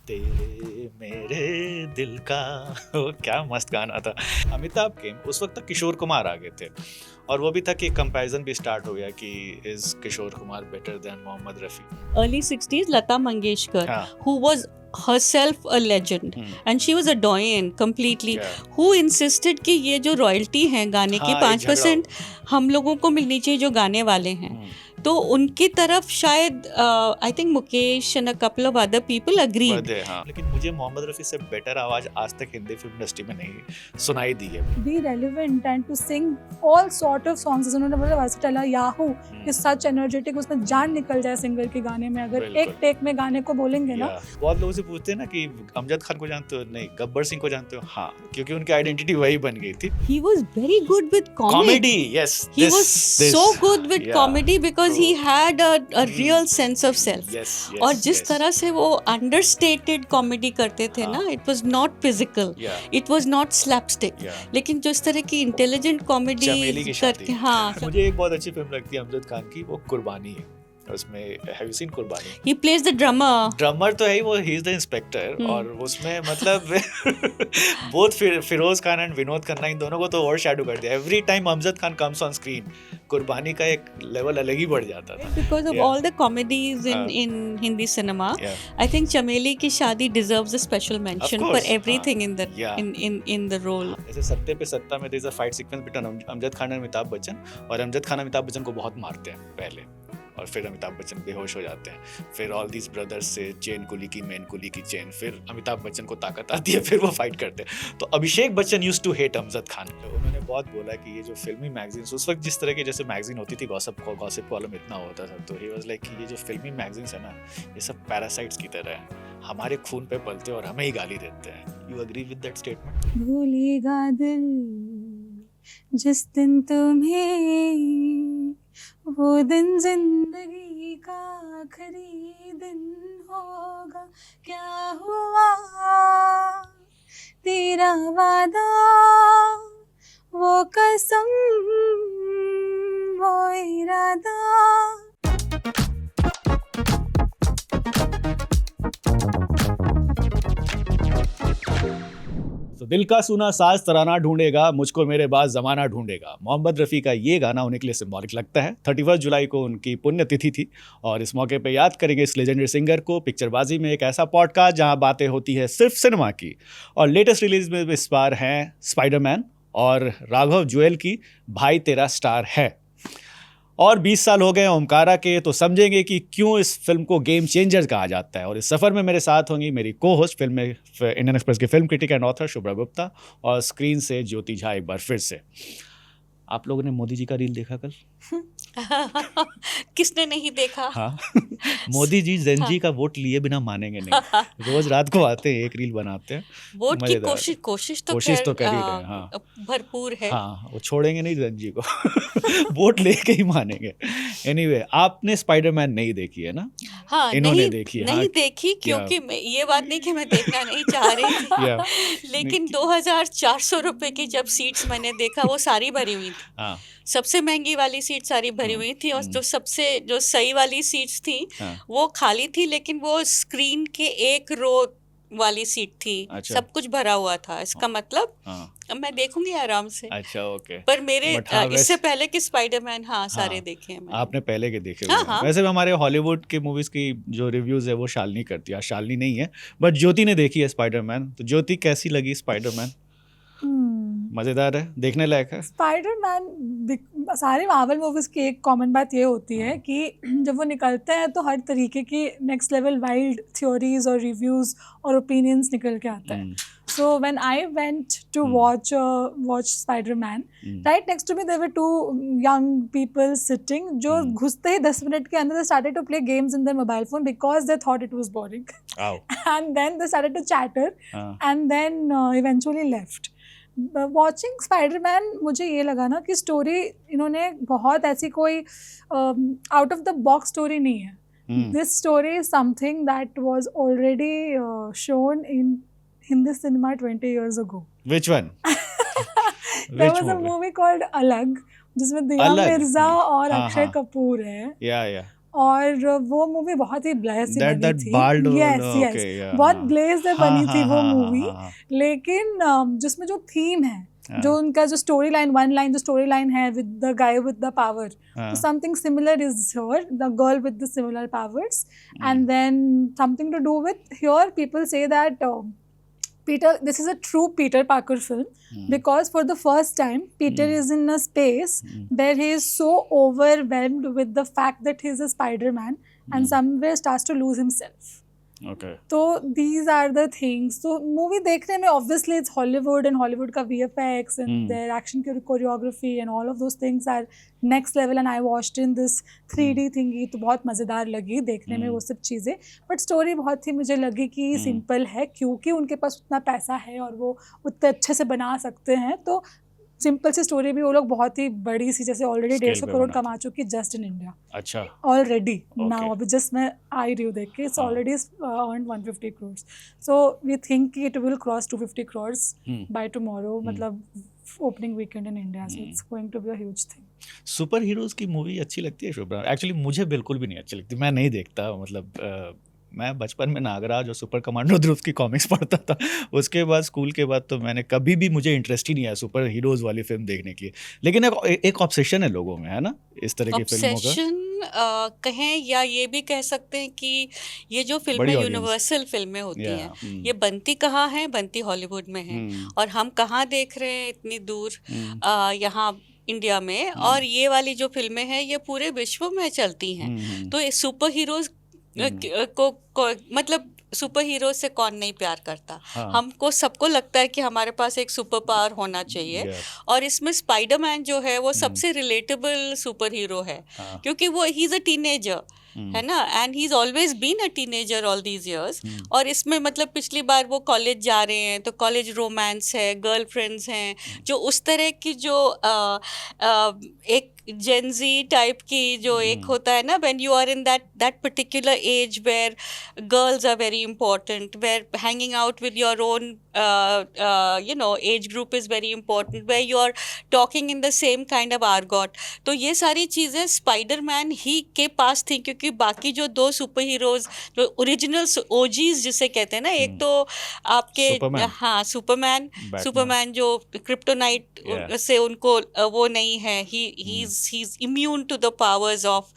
तेरे मेरे दिल का वो क्या मस्त गाना था। अमिताभ के उस वक्त तक किशोर कुमार आ गए थे और वो भी था कि कंपैरिजन भी स्टार्ट हो गया कि is Kishore Kumar better than Mohammed Rafi. early 60s Lata Mangeshkar, हाँ, who was herself a legend and she was a doyen completely, क्या who insisted कि ये जो रॉयल्टी है गाने की हाँ, एक झगड़ा 5% हम लोगों को मिलनी चाहिए जो गाने वाले हैं। तो उनकी तरफ शायद I think Mukesh and a couple of other people agreed. बदे, हाँ। लेकिन मुझे मोहम्मद रफ़ी से बेटर आवाज आज तक हिंदी फिल्म इंडस्ट्री में नहीं सुनाई दी है। be relevant and to sing all sort of songs. उन्होंने बोला वर्सेटाइल याहू कि सच एनर्जेटिक, उसमें जान निकल जाए सिंगर के गाने में अगर बिल्कुल। एक टेक में गाने को बोलेंगे ना। बहुत लोगों से पूछते हैं ना कि अमजद खान को जानते हो? नहीं। गब्बर सिंह को जानते हो? हाँ, क्योंकि उनकी आइडेंटिटी वही बन गई थी। He was very good with comedy. Comedy, yes. He was so good with Yeah, comedy because true. he had a real sense of self. Yes, और yes, जिस yes. तरह से वो understated comedy करते थे ना, it was not physical, Yeah, it was not slapstick. yeah. लेकिन जो इस तरह की इंटेलिजेंट कॉमेडी चमेली की शादी। करके, हाँ, मुझे एक बहुत अच्छी फिल्म लगती है अमजद खान की, वो कुर्बानी है। उसमें हैव यू सीन कुर्बानी? he plays the drummer. Drummer तो है ही, वो ही इज द इंस्पेक्टर। और उसमें मतलब बोथ फिरोज खान एंड विनोद खन्ना, इन दोनों को तो और शैडो कर दिया। Every time Amjad Khan comes on screen, कुर्बानी का एक लेवल अलग ही बढ़ जाता था। Because of Yeah. all the comedies in Hindi cinema, Yeah. I think चमेली की शादी deserves a special mention Of for course, everything in the Yeah. in the role. जैसे सत्ते पे सत्ता में there's a fight sequence between Amjad Khan और अमिताभ बच्चन, और अमजद खान अमिताभ बच्चन को बहुत मारते हैं पहले, और फिर अमिताभ बच्चन बेहोश हो जाते हैं। फिर ऑल दीज ब्रदर्स से चेन कुली की, मेन कुली की चेन, फिर अमिताभ बच्चन को ताकत आती है, फिर वो फाइट करते हैं। तो Abhishek Bachchan used to hate Amjad Khan. तो उन्होंने बहुत बोला कि ये जो फिल्मी मैगजीन्स उस वक्त जिस तरह की जैसे मैगजीन होती थी, गॉसिप कॉलम इतना होता था, तो ही वाज लाइक कि ये जो फिल्मी मैगजीन्स है ना, ये सब पैरासाइट्स की तरह है, हमारे खून पे पलते हैं और हमें ही गाली देते हैं। You agree with that statement? भूलेगा दिल जिस दिन तुम्हें, वो दिन जिंदगी का आखिरी दिन होगा। क्या हुआ तेरा वादा, वो कसम, वो इरादा। तो दिल का सुना साज तराना ढूंढेगा, मुझको मेरे बाद जमाना ढूंढेगा। मोहम्मद रफ़ी का ये गाना उन्हीं के लिए सिंबॉलिक लगता है। 31 जुलाई को उनकी पुण्यतिथि थी और इस मौके पे याद करेंगे इस लेजेंडरी सिंगर को। पिक्चरबाजी में एक ऐसा पॉडकास्ट जहां बातें होती है सिर्फ सिनेमा की। और लेटेस्ट रिलीज में इस बार हैं स्पाइडरमैन और राघव जुएल की भाई तेरा स्टार है। और 20 साल हो गए ओमकारा के, तो समझेंगे कि क्यों इस फिल्म को गेम चेंजर कहा जाता है। और इस सफ़र में मेरे साथ होंगी मेरी को होस्ट, फिल्म में इंडियन एक्सप्रेस के film critic and author Shubhra Gupta, और स्क्रीन से ज्योति झा एक बार फिर से। आप लोगों ने मोदी जी का रील देखा कल? किसने नहीं देखा? हाँ। मोदी जी ज़ेनजी का वोट लिए बिना मानेंगे नहीं। रोज रात को आते हैं, एक रील बनाते हैं। वोट की मजेदार। कोशिश तो कर ही रहे हैं, हाँ। भरपूर है। हाँ, वो छोड़ेंगे नहीं ज़ेनजी को। वोट लेके ही मानेंगे। एनीवे, आपने स्पाइडरमैन नहीं देखी है ना? हाँ, इन्होंने नहीं देखी है। नहीं हाँ, देखी, क्योंकि ये बात नहीं कि मैं देखना नहीं चाह रही थी, लेकिन 2,400 रुपए की जब सीट्स मैंने देखा, वो सारी भरी हुई थी। हाँ, सबसे महंगी वाली सीट सारी भरी हुई थी, और जो सही वाली सीट्स थी वो खाली थी, लेकिन वो स्क्रीन के एक रो वाली सीट थी। अच्छा। सब कुछ भरा हुआ था। इसका मतलब हाँ। अब मैं देखूंगी आराम से। अच्छा, ओके। पर मेरे But हाँ, इससे पहले के स्पाइडरमैन सारे हाँ, देखे हैं मैंने। आपने पहले के देखे हुए हाँ, हैं। हाँ। वैसे हमारे हॉलीवुड के मूवीज की जो रिव्यूज है वो शालिनी करती है। आज शालिनी नहीं है, बट ज्योति ने देखी है स्पाइडरमैन। तो ज्योति, कैसी लगी स्पाइडरमैन? मजेदार है, देखने लायक है। स्पाइडरमैन, सारे मार्वल मूवीज की एक कॉमन बात ये होती है कि जब वो निकलते हैं तो हर तरीके की नेक्स्ट लेवल वाइल्ड थ्योरीज और रिव्यूज और ओपिनियंस निकल के आते हैं। So when I went to watch Spider-Man, right next to me there were two young people sitting, जो घुसते ही 10 मिनट के अंदर they started to play games in their mobile phone because they thought it was boring. And then they started to chatter and then eventually left. Watching Spiderman मुझे ये लगा ना कि story इन्होंने बहुत ऐसी कोई out of the box story नहीं है। This story is something that was already shown in Hindi cinema 20 years ago. Which one? There was a movie called अलग, जिसमें दिया मिर्जा और अक्षय कपूर है। Yeah. और वो मूवी बहुत ही ब्लेस्ड That बनी थी। bald one, yes okay, yes, yeah, बहुत हाँ। ब्लेस्ड हाँ, बनी थी हाँ, वो हाँ, मूवी। हाँ, लेकिन जिसमें जो थीम है, हाँ, जो उनका जो स्टोरी लाइन, वन लाइन जो स्टोरी लाइन है with the guy with the power, हाँ, so something similar is here, the girl with the similar powers. And then something to do with here, people say that this is a true Peter Parker film, because for the first time Peter is in a space where he is so overwhelmed with the fact that he is a Spider-Man and somewhere starts to lose himself. okay. तो these are the things. तो movie देखने में obviously it's Hollywood, and Hollywood का VFX and their action choreography and all of those things are next level, and I watched in this 3D thingy, तो बहुत मज़ेदार लगी देखने में वो सब चीज़ें. बट स्टोरी बहुत ही मुझे लगी कि सिंपल है, क्योंकि उनके पास उतना पैसा है और वो उतने अच्छे से बना सकते हैं. तो सिंपल सी स्टोरी भी वो लोग बहुत ही बड़ी सी, जैसे ऑलरेडी Scale 150 पे करोड़ बनाते कमा चुकी जस्ट इन इंडिया अच्छा, ऑलरेडी नाउ. अभी जस्ट मैं आई रही हूँ देख के, it's already earn 150 crores. So we think it will cross 250 crores by tomorrow, मतलब opening weekend in India. So it's going to be a huge thing. Superheroes की मूवी अच्छी लगती है शुभ्रा? एक्चुअली मुझे बिल्कुल भी नहीं अच्छी लगती, मैं नहीं देखता. मतलब मैं बचपन में नागराज और सुपर कमांडो ध्रुव की कॉमिक्स पढ़ता था. उसके बाद स्कूल के बाद तो मैंने कभी भी, मुझे इंटरेस्ट ही नहीं आया सुपर हीरोज वाली फिल्म देखने के लिए. लेकिन एक ऑब्सेशन है लोगों में, है ना, इस तरह की फिल्मों का. ऑब्सेशन कहें या ये भी कह सकते हैं कि ये जो फिल्में बड़ी audience. यूनिवर्सल फिल्में होती Yeah, हैं, ये बनती कहाँ हैं? बनती हॉलीवुड में हैं, और हम कहाँ देख रहे हैं इतनी दूर, यहाँ इंडिया में. और ये वाली जो फिल्में हैं ये पूरे विश्व में चलती हैं. तो ये सुपर हीरोज को मतलब सुपर हीरो से कौन नहीं प्यार करता. हमको सबको लगता है कि हमारे पास एक सुपर पावर होना चाहिए. और इसमें स्पाइडरमैन जो है वो सबसे रिलेटेबल सुपर हीरो है, क्योंकि वो ही इज अ टीनेजर, है ना, and he is always been a teenager all these years. और इसमें मतलब पिछली बार वो कॉलेज जा रहे हैं तो कॉलेज रोमांस है, गर्लफ्रेंड्स हैं, जो उस तरह की जो एक जेनजी टाइप की जो एक होता है ना, when you are in that particular age where girls are very important, where hanging out with your own age group is very important, where you are talking in the same kind of argot. तो ये सारी चीज़ें Spiderman ही के पास थी, क्योंकि बाकी जो दो सुपर हीरोज जो ओरिजिनल ओजीज जिसे कहते हैं ना, एक तो आपके सुपरमैन जो क्रिप्टोनाइट से उनको वो नहीं है, he is immune to the powers of,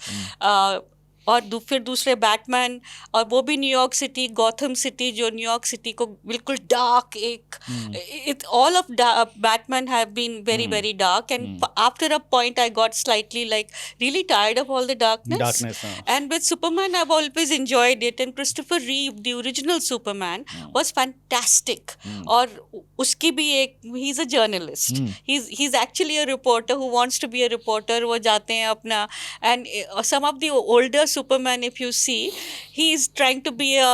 और फिर दूसरे बैटमैन, और वो भी न्यूयॉर्क सिटी, गॉथम सिटी, जो न्यूयॉर्क सिटी को बिल्कुल डार्क एक all of Batman have been very very dark, and after a point I got slightly like really tired of all the darkness. And with Superman I have always enjoyed it, and Christopher Reeve the original Superman was fantastic. और उसकी भी एक, he is a journalist, he is actually a reporter who wants to be a reporter. वो जाते हैं अपना, and some of the older Superman, if you see, he is trying to be a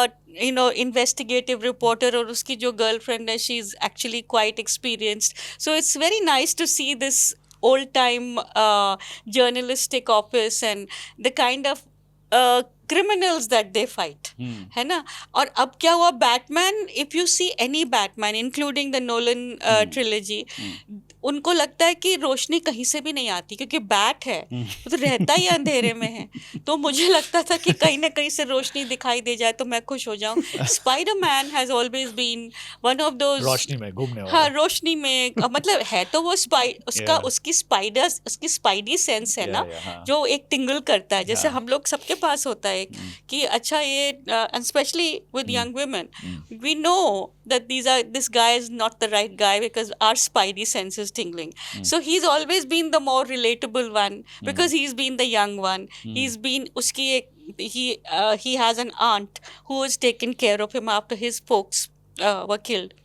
investigative reporter, और उसकी जो girlfriend है, she is actually quite experienced. So it's very nice to see this old time journalistic office and the kind of criminals that they fight, है ना. और अब क्या हुआ, Batman, if you see any Batman including the Nolan trilogy, उनको लगता है कि रोशनी कहीं से भी नहीं आती, क्योंकि बैट है वो तो रहता ही अंधेरे में है. तो मुझे लगता था कि कहीं ना कहीं से रोशनी दिखाई दे जाए तो मैं खुश हो जाऊं. Spiderman has always been one of those रोशनी में घूमने वाला. हाँ, रोशनी में मतलब है तो वो उसकी स्पाइडी सेंस है ना, जो एक टिंगल करता है, जैसे हम लोग सबके पास होता है कि अच्छा ये, and specially with young women, we know that this guy is not the right guy because our spidey sense is tingling. So he's always been the more relatable one, because he's been the young one. He's been he has an aunt who has taken care of him after his folks were killed.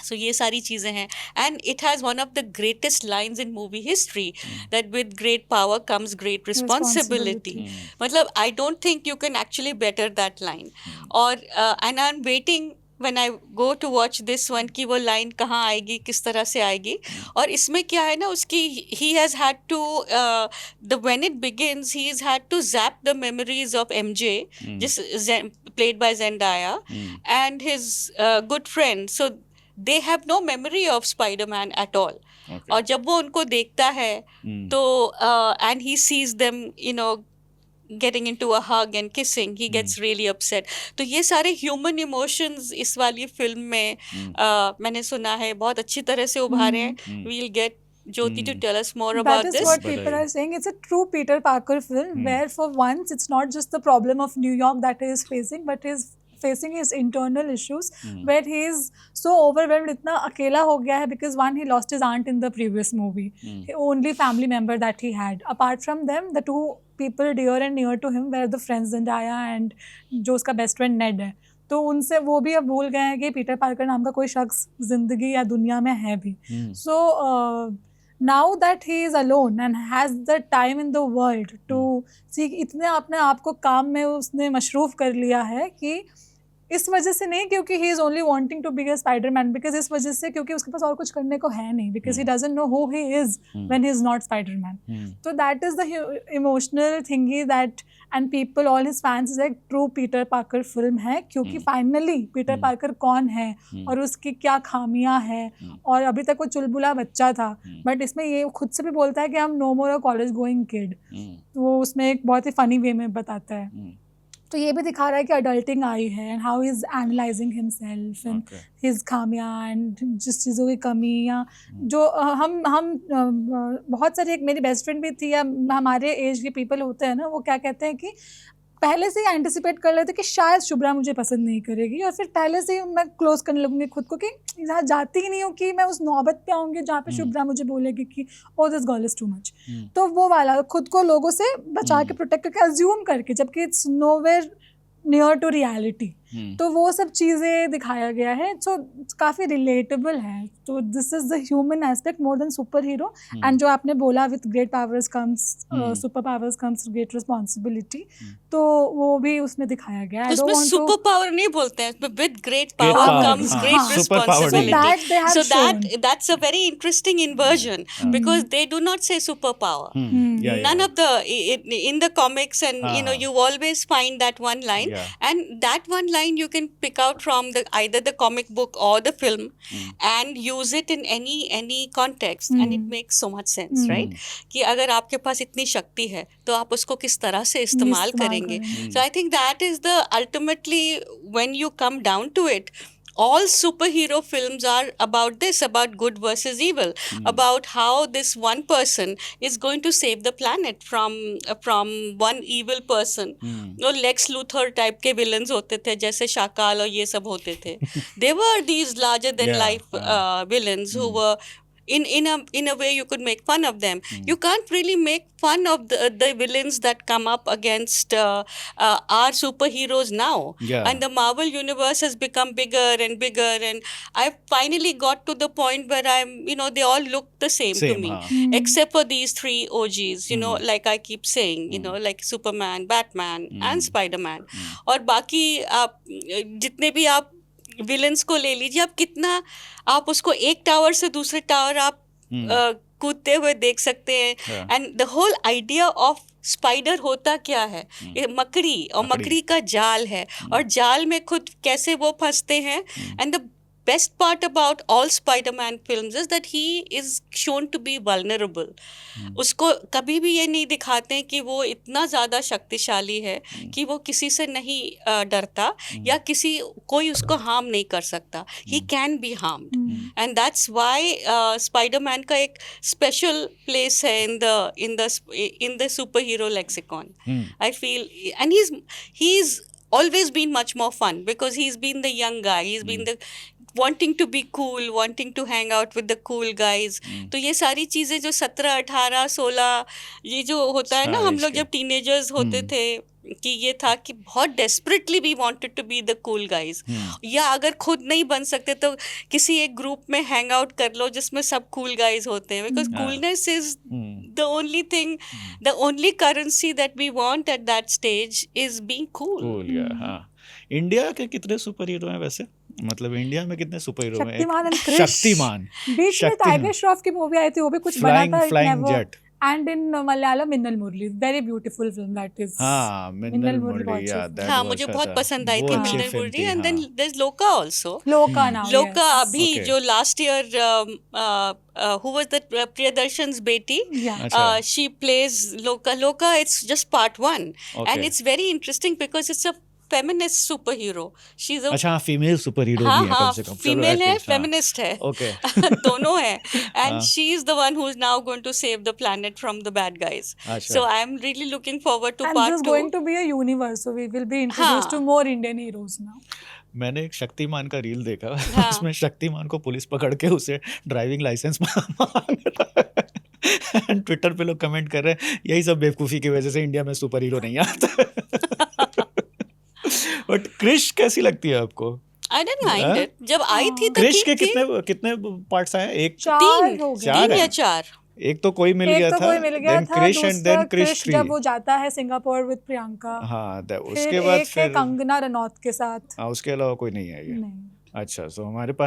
So ये सारी चीज़ें हैं, and it has one of the greatest lines in movie history, that with great power comes great responsibility. मतलब I don't think you can actually better that line. और and I'm waiting when I go to watch this one कि वो line कहाँ आएगी, किस तरह से आएगी. और इसमें क्या है ना, उसकी he has had to when it begins he has had to zap the memories of MJ, just played by Zendaya, and his good friend. So they have no memory of Spider-Man at all. और जब वो उनको देखता है तो and he sees them, getting into a hug and kissing, he gets really upset. तो ये सारे human emotions इस वाली फिल्म में मैंने सुना है बहुत अच्छी तरह से उभारे हैं. We'll get Jyoti to tell us more about That is this. what people are saying. It's a true Peter Parker film where for once it's not just the problem of New York that he is facing, but he's facing his internal issues where he is so overwhelmed, इतना अकेला हो गया है because one, he lost his aunt in the previous movie, the only family member that he had. Apart from them, the two people dear and near to him were the friends Zendaya and जो उसका best friend Ned है. तो उनसे वो भी अब भूल गए हैं कि पीटर पार्कर नाम का कोई शख्स जिंदगी या दुनिया में है भी. So now that he is alone and has the time in the world to see, इतने अपने आप को काम में उसने मशरूफ कर लिया है कि इस वजह से नहीं क्योंकि he is only wanting to be a Spider-Man, because इस वजह से क्योंकि उसके पास और कुछ करने को है नहीं, because he doesn't know who he is when he is not Spider-Man. So that is the emotional thingy that, and people, all his fans is like true Peter Parker film है क्योंकि finally Peter Parker कौन है और उसकी क्या खामियां हैं, और अभी तक वो चुलबुला बच्चा था बट इसमें ये खुद से भी बोलता है कि I'm no more a college going kid. वो उसमें एक बहुत ही फनी वे में बताता है. तो ये भी दिखा रहा है कि अडल्टिंग आई है and how is analysing himself and his खामियां एंड जिस चीज़ों की कमी या जो हम बहुत सारे, एक मेरी बेस्ट फ्रेंड भी थी या हमारे एज के पीपल होते हैं ना, वो क्या कहते हैं कि पहले से ही एंटिसिपेट कर लेते कि शायद शुभ्रा मुझे पसंद नहीं करेगी और फिर पहले से ही मैं क्लोज करने लगूंगी खुद को कि यहाँ जाती ही नहीं हूँ कि मैं उस नौबत पे आऊँगी जहाँ पे शुभ्रा मुझे बोलेगी कि oh this girl is too much. तो वो वाला खुद को लोगों से बचा के प्रोटेक्ट करके अज्यूम करके, जबकि it's nowhere near to reality. तो वो सब चीज़ें दिखाया गया है. सो काफ़ी रिलेटेबल है. तो this is the human aspect more than super hero. And जो आपने बोला with great powers comes super powers comes great responsibility, तो वो भी उसमें दिखाया गया है. उसमें सुपर पावर नहीं बोलते हैं, with great power comes great responsibility. So that's a very interesting inversion because they do not say superpower. None of the in the comics, and you know, you always find that one line, and that one line you can pick out from either the comic book or the film and use it in any context, and it makes so much sense, right? कि अगर आपके पास इतनी शक्ति है तो आप उसको किस तरह से इस्तेमाल करेंगे. So I think that is the ultimately, when you come down to it, all superhero films are about this, about good versus evil, about how this one person is going to save the planet from one evil person. और Lex Luthor type के villains होते थे जैसे शाकाल और ये सब होते थे. They were these larger than life villains who were in a way you could make fun of them. You can't really make fun of the villains that come up against our superheroes now. And the Marvel universe has become bigger and bigger, and I finally got to the point where I'm, you know, they all look the same to me, except for these three OGs, you know, like I keep saying, you know, like Superman, Batman and Spider-Man. और बाकी आप जितने भी आप villains को ले लीजिए, आप कितना आप उसको एक टावर से दूसरे टावर आप कूदते हुए देख सकते हैं. And the whole idea of spider होता क्या है, मकड़ी, और मकड़ी का जाल है, और जाल में खुद कैसे वो फंसते हैं. And the best part about all Spider-Man films is that he is shown to be vulnerable. उसको कभी भी ये नहीं दिखाते हैं कि वो इतना ज़्यादा शक्तिशाली है कि वो किसी से नहीं डरता या कोई उसको हार्म नहीं कर सकता. He can be harmed, and that's why Spider-Man का एक special place है in the superhero lexicon. I feel, and he's always been much more fun because he's been the young guy, he's been the wanting to be cool, wanting to hang out with the cool guys. तो ये सारी चीज़ें जो 17, 18, 16 ये जो होता है ना, हम लोग जब टीनेजर्स होते थे कि ये था कि बहुत desperately we wanted to be the cool guys, या अगर खुद नहीं बन सकते तो किसी एक ग्रुप में हैंग आउट कर लो जिसमें सब कूल गाइज होते हैं, because coolness is the only thing, the only currency that we want at that stage is being cool. India के कितने सुपर हीरो हैं वैसे? मतलब इंडिया में कितने सुपर हीरो हैं? शक्तिमान. शक्तिमान. बीच में टाइगर श्रॉफ की मूवी आई थी, वो भी कुछ बना था. Flying jet. And in Malayalam, Minnal Murli, very beautiful film that is. हाँ मिन्नल मिन्नल मुरली बहुत मुरली अच्छी या film। दैट हाँ वो मुझे अच्छा बहुत था, पसंद आई वो थी अच्छी मिनल फिल्म मुरली थी, एंड देन हाँ there is Loka also. Loka now. Loka yes. अभी Okay. जो last year who was that Priyadarshan's बेटी, Yeah. अच्छा she plays Loka. It's just part 1 Okay. and it's very interesting because it's a feminist superhero. She's a अच्छा हाँ female super hero हाँ भी है कम हाँ से कम, चलो फीमेल है एटलीस्ट हाँ फेमिनिस्ट है ओके दोनों है हाँ। And she is the one who is now going to save the planet from the bad guys अच्छा। So I am really looking forward to And part this is 2 going to be a universe, so we will be introduced हाँ। to more Indian heroes now. मैंने एक शक्तिमान का reel देखा हाँ। उसमें शक्तिमान को police पकड़ के उसे ड्राइविंग लाइसेंस मांग रहा है ट्विटर पे लोग कमेंट कर रहे हैं यही सब बेवकूफ़ी की वजह से इंडिया में सुपर हीरो नहीं आता बट क्रिश कैसी लगती है आपको? आई डोंट हाँ? माइंड इट जब आई थी तो क्रिश ठीक के थी कितने पार्ट्स आए? एक चार तीन हो गए। चार तीन या है? चार एक तो कोई मिल एक गया तो था, कोई मिल गया देन था, क्रिश एंड दूसरा देन क्रिश क्रिश 3। जब वो जाता है सिंगापुर विद प्रियंका, हाँ फिर उसके बाद एक है फिर कंगना रनौत के साथ। हाँ उसके अलावा कोई नहीं है ये। नहीं, अच्छा सो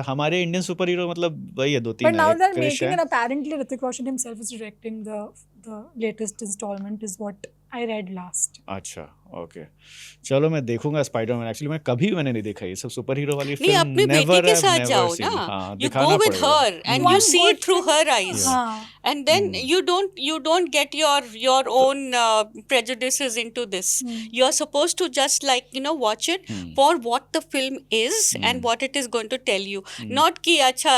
हमारे इंडियन सुपर हीरो मतलब वही है, दो but तीन now है, they're क्रिश making, है। and apparently Hrithik Roshan himself is directing the latest installment, is what I read last. अच्छा ओके चलो मैं देखूंगा स्पाइडरमैन। एक्चुअली मैंने नहीं देखा ये सब सुपर हीरो वाली नहीं फिल्म, अपनी बेटी के साथ जाओ ना हाँ यू दिखाना गो विद पड़ेगा। Her and you One see good it through thing- her eyes हाँ, and then you don't get your own prejudices into this. You're supposed to just like watch it for what the film is and what it is going to tell you, not कि अच्छा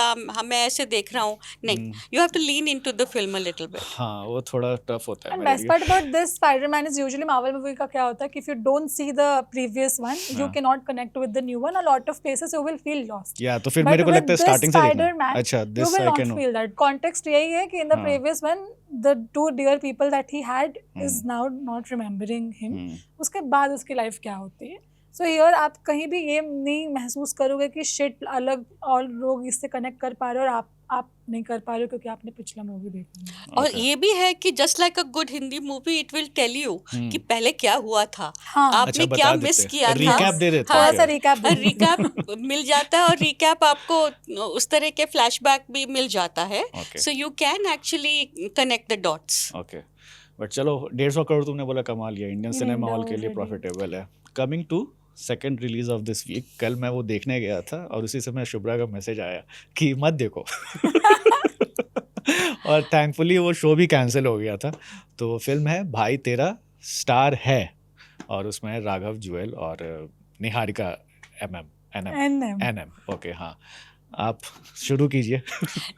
मैं ऐसे देख रहा हूँ, नहीं, you have to lean into the film a little bit. हाँ वो थोड़ा टफ होता है and मेरे best लिए। part about this Spider-Man is usually Marvel movie का क्या होता है कि if you don't see the previous one, you cannot connect with the new one. A lot of places you will feel lost. या तो फिर But मेरे को with लगता है this स्टार्टिंग से देखना। Spider-Man, अच्छा you this will I not can feel that. Context यही है कि in the हाँ। previous one, the two dear people that he had is now not remembering him. उसके बाद उसकी लाइफ क्या होती है? So here आप कहीं भी ये नहीं महसूस करोगे कि shit अलग और लोग इससे कनेक्ट कर पा रहे हो और आप नहीं कर पा रहे हो क्योंकि आपने पिछला मूवी देखा है। और ये भी है कि just like a good Hindi movie it will tell you कि पहले क्या हुआ था, हाँ। आपने अच्छा, क्या बता मिस देते हैं। किया था, Recap दे देते थोड़ा हैं सा क्या? recap दे दो। रिकैप मिल जाता है और रिकैप आपको उस तरह के फ्लैशबैक भी मिल जाता है, Okay. So you can actually connect the dots. Okay but चलो 150 करोड़ तुमने बोला कमा लिया, इंडियन सिनेमा हॉल के लिए already. प्रॉफिटेबल है। Coming to second release of this week, कल मैं वो देखने गया था और उसी समय शुभ्रा का मैसेज आया कि मत देखो और थैंकफुली वो शो भी कैंसिल हो गया था। तो फिल्म है भाई तेरा, स्टार है और उसमें है राघव जुएल और निहारिका एनएम। ओके हाँ आप शुरू कीजिए।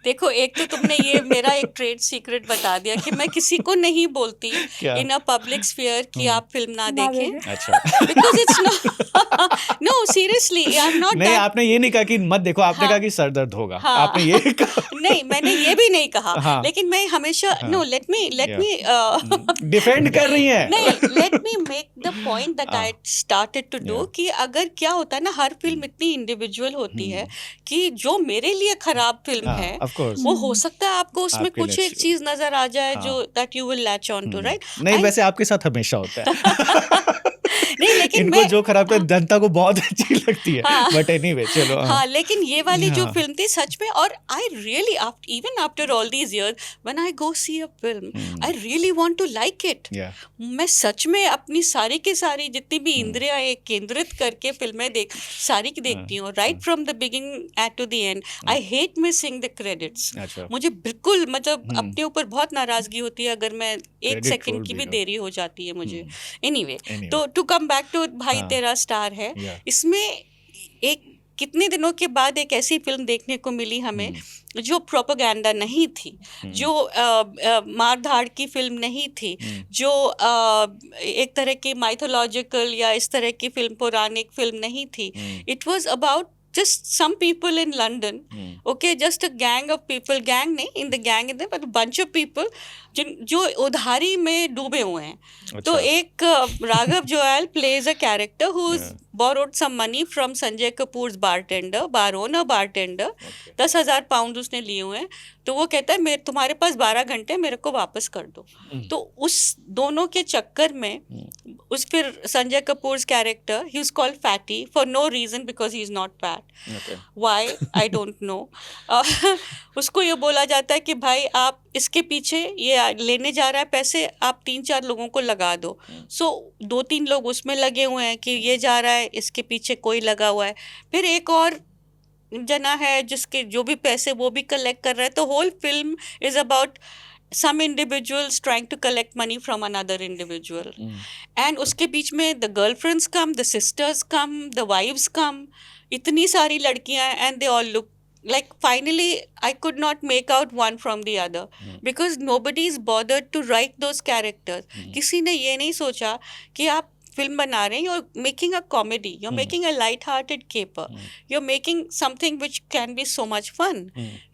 देखो एक तो तुमने ये मेरा एक ट्रेड सीक्रेट बता दिया कि मैं किसी को नहीं बोलती क्या? इन अ पब्लिक स्फीयर कि आप फिल्म ना ना देखें, देखें। अच्छा because it's no seriously I am not नहीं आपने ये नहीं कहा कि मत देखो, आपने कहा कि सर दर्द होगा, हाँ। आपने ये कहा। नहीं मैंने ये भी नहीं कहा, हाँ। लेकिन मैं हमेशा नो लेट मी डिफेंड कर रही है। नहीं let me make the point that I started to do कि अगर क्या होता है ना, हर फिल्म इतनी इंडिविजुअल होती है कि जो मेरे लिए खराब फिल्म हाँ, है of course. वो हो सकता है आपको उसमें आपके कुछ लिए एक अच्छी चीज नजर आ जाए जो that you will latch on to, right? नहीं वैसे आपके साथ हमेशा होता है। नहीं लेकिन इनको मैं जो खराब है जनता को बहुत अच्छी लगती है, हाँ। बट एनीवे चलो। हाँ लेकिन ये वाली जो हाँ। फिल्म थी सच में, और I really even after all these years when I go see a film I really want to like it. या मैं सच में अपनी सारी की सारी जितनी भी इंद्रियां केंद्रित करके फिल्में सारी की देखती हूँ, right from the beginning to the end. I hate missing the credits. अच्छा मुझे बिल्कुल मतलब अपने ऊपर बहुत नाराजगी होती है अगर मैं एक Credit सेकंड roll की भी भी लो। देरी हो जाती है मुझे। Anyway Anyway. तो टू कम बैक टू भाई हाँ। तेरा स्टार है, Yeah. इसमें एक कितने दिनों के बाद एक ऐसी फिल्म देखने को मिली हमें जो प्रोपेगेंडा नहीं थी, जो मार धाड़ की फिल्म नहीं थी, जो एक तरह की माइथोलॉजिकल या इस तरह की फिल्म, पौराणिक फिल्म नहीं थी। It was about just some people in London, okay, just a gang of people, gang नहीं, in the gang in there, but a bunch of people जो उधारी में डूबे हुए हैं। तो एक राघव जुएल plays a character who's borrowed some money from Sanjay Kapoor's bartender, bar owner bartender, 10,000 pound उसने लिए हुए हैं। तो वो कहता है तुम्हारे पास 12 घंटे, मेरे को वापस कर दो। तो उस दोनों के चक्कर में उस फिर Sanjay Kapoor's character, he is called Fatty for no reason because he is not fat, why I don't know. उसको ये बोला जाता है कि भाई आप इसके पीछे ये लेने जा रहा है पैसे, आप 3-4 लोगों को लगा दो। सो 2-3 लोग उसमें लगे हुए हैं कि ये जा रहा है, इसके पीछे कोई लगा हुआ है, फिर एक और जना है जिसके जो भी पैसे वो भी कलेक्ट कर रहा है। तो whole film is about some individuals trying to collect money from another individual. And उसके बीच में the girlfriends come, the sisters come, the wives come, इतनी सारी लड़कियां हैं, and they all look like, finally I could not make out one from the other because nobody is bothered to write those characters. किसी ने ये नहीं सोचा कि आप फिल्म बना रहे हैं, you're making a comedy, you're making a light-hearted caper, you're making something which can be so much fun,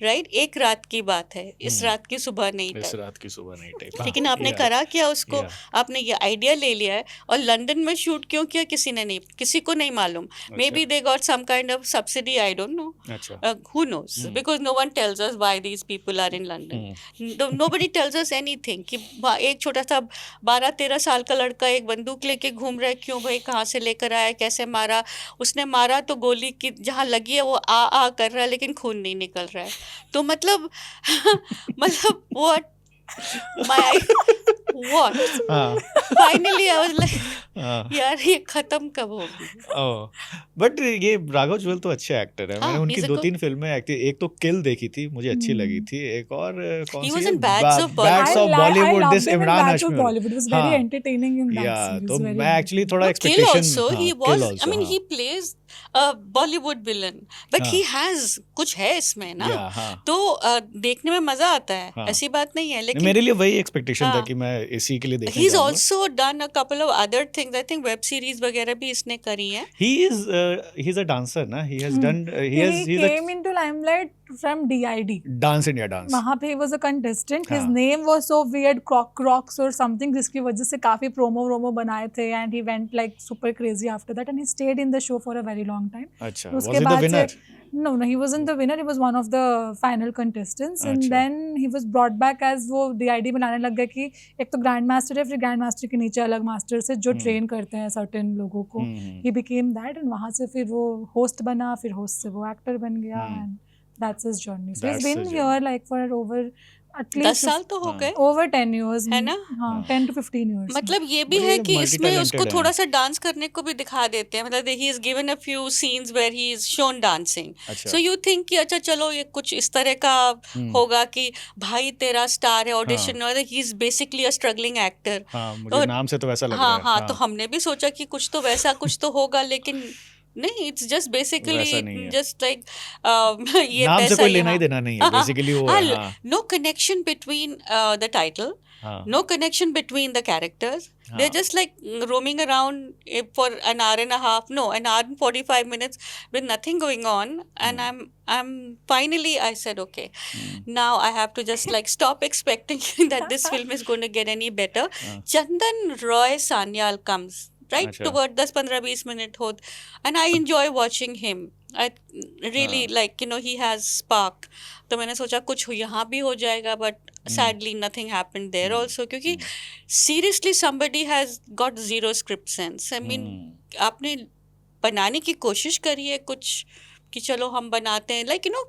right? एक रात की बात है, इस रात की सुबह नहीं इस टाइप, रात की सुबह नहीं टाइप। लेकिन आपने करा क्या उसको, आपने ये आइडिया ले लिया है, और लंदन में शूट क्यों किया किसी को नहीं मालूम। Maybe they got some kind of subsidy, I don't know, who knows, because no one tells us why these people are in London. Nobody tells us anything कि एक छोटा सा 12-13 साल का लड़का एक बंदूक लेके घूम रहा है, क्यों भाई, कहाँ से लेकर आया, कैसे मारा, उसने मारा तो गोली की जहाँ लगी है वो आ कर रहा है लेकिन खून नहीं निकल रहा है। तो मतलब मतलब what finally I was like यार ये खत्म कब होगी। बट ये राघव जुएल तो अच्छे एक्टर है, मैंने उनकी he's a 2-3 फिल्में एक तो किल देखी थी, मुझे अच्छी लगी थी, एक और कौन He सी was है? in Bads of Bads of I Bollywood, loved this him in Imran Bads of Hashmi. Bollywood. It was very हाँ, entertaining in that या series. तो very मैं एक्चुअली थोड़ा Kill expectation, also he was, I mean he plays a Bollywood villain, but he has कुछ है इसमें ना, तो देखने में मजा आता है, ऐसी बात नहीं है। लेकिन मेरे लिए वही एक्सपेक्टेशन था कि मैं इसी के लिए देखने he's जाऊंगा। also done a couple of other things, I think web series वगैरह भी इसने करी हैं। He's a dancer ना, he has done He came into limelight from DID. Dance India Dance। वहाँ पे he was a contestant. His name was so weird, Crocs or something, जिसकी वजह से काफी प्रोमो बनाए थे, and he went like super crazy after that, and he stayed in the show for a very long time. अच्छा, तो was उसके he the बाद winner? No, he wasn't the winner. He was one of the final contestants, and then he was brought back as वो DID बनाने लग गए कि एक तो ग्रैंड मास्टर है, फिर ग्रैंड मास्टर के नीचे अलग मास्टर्स है जो ट्रेन करते हैं सर्टेन लोगों को। He became that, and वहाँ से फिर वो होस्ट बना, फिर होस्ट से वो एक्टर बन गया, and that's his journey. So he's been here like for over at least 10 साल तो हो गए, over 10 years है ना? हाँ 10 to 15 years। मतलब ये भी है कि इसमें उसको थोड़ा सा डांस करने को भी दिखा देते हैं, मतलब he is given a few scenes where he is shown dancing, so you think कि अच्छा चलो ये कुछ इस तरह का होगा कि भाई तेरा स्टार है, ऑडिशन में he is basically a struggling actor। मुझे नाम से तो वैसा लग रहा है। हाँ, तो हमने भी सोचा कि कुछ तो वैसा कुछ तो होगा, लेकिन नहीं, it's just basically just like ये नाम पैसा से कोई लेना ही देना नहीं है, बेसिकली वो है। No connection between the title, no connection between the characters, they're just like roaming around for an hour and a half, no, an hour and 45 minutes with nothing going on, and I'm finally I said okay, now I have to just like stop expecting that this film is going to get any better। Chandan Roy Sanyal comes right toward 10-15 minute होत, and I enjoy watching him, I really like, you know, he has spark। तो मैंने सोचा कुछ यहाँ भी हो जाएगा, but sadly nothing happened there also, क्योंकि seriously somebody has got zero script sense। I mean आपने बनाने की कोशिश करी है कुछ कि चलो हम बनाते हैं, like you know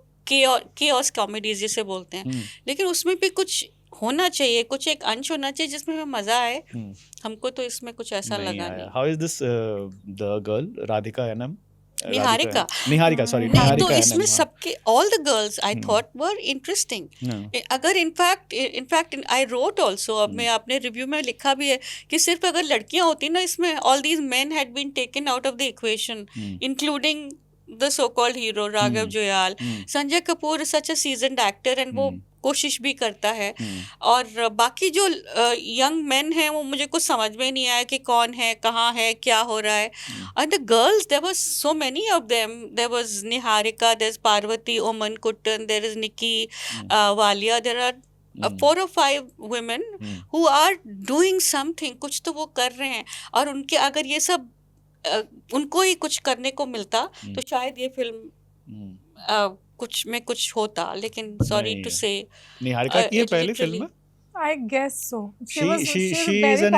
chaos comedies जिसे बोलते हैं, लेकिन उसमें भी कुछ होना चाहिए, कुछ एक अंश होना चाहिए जिसमें हमें मजा आए। हमको तो इसमें कुछ ऐसा लगा नहीं। How is this the girl Radhika NM? Niharika sorry, तो इसमें सबके all the girls I thought were interesting। अगर इनफैक्ट आई रोट ऑल्सो, अब मैं अपने रिव्यू में लिखा भी है कि सिर्फ अगर लड़कियां होती ना इसमें, all these men had been taken out of the equation, including the so-called hero Raghav Juyal. Sanjay Kapoor such a seasoned actor, and वो कोशिश भी करता है, और बाकी जो यंग मेन हैं वो मुझे कुछ समझ में नहीं आया कि कौन है, कहाँ है, क्या हो रहा है। And the girls, there was so many of them, there was Niharika, there's Parvati, Oman Kuttan, there is Nikki Walia, there are 4 or 5 women who are doing something, कुछ तो वो कर रहे हैं, और उनके अगर ये सब उनको ही कुछ करने को मिलता तो शायद ये फिल्म कुछ में कुछ होता, लेकिन सॉरी टू से। निहारिका की पहली फिल्म है? I guess so. She's an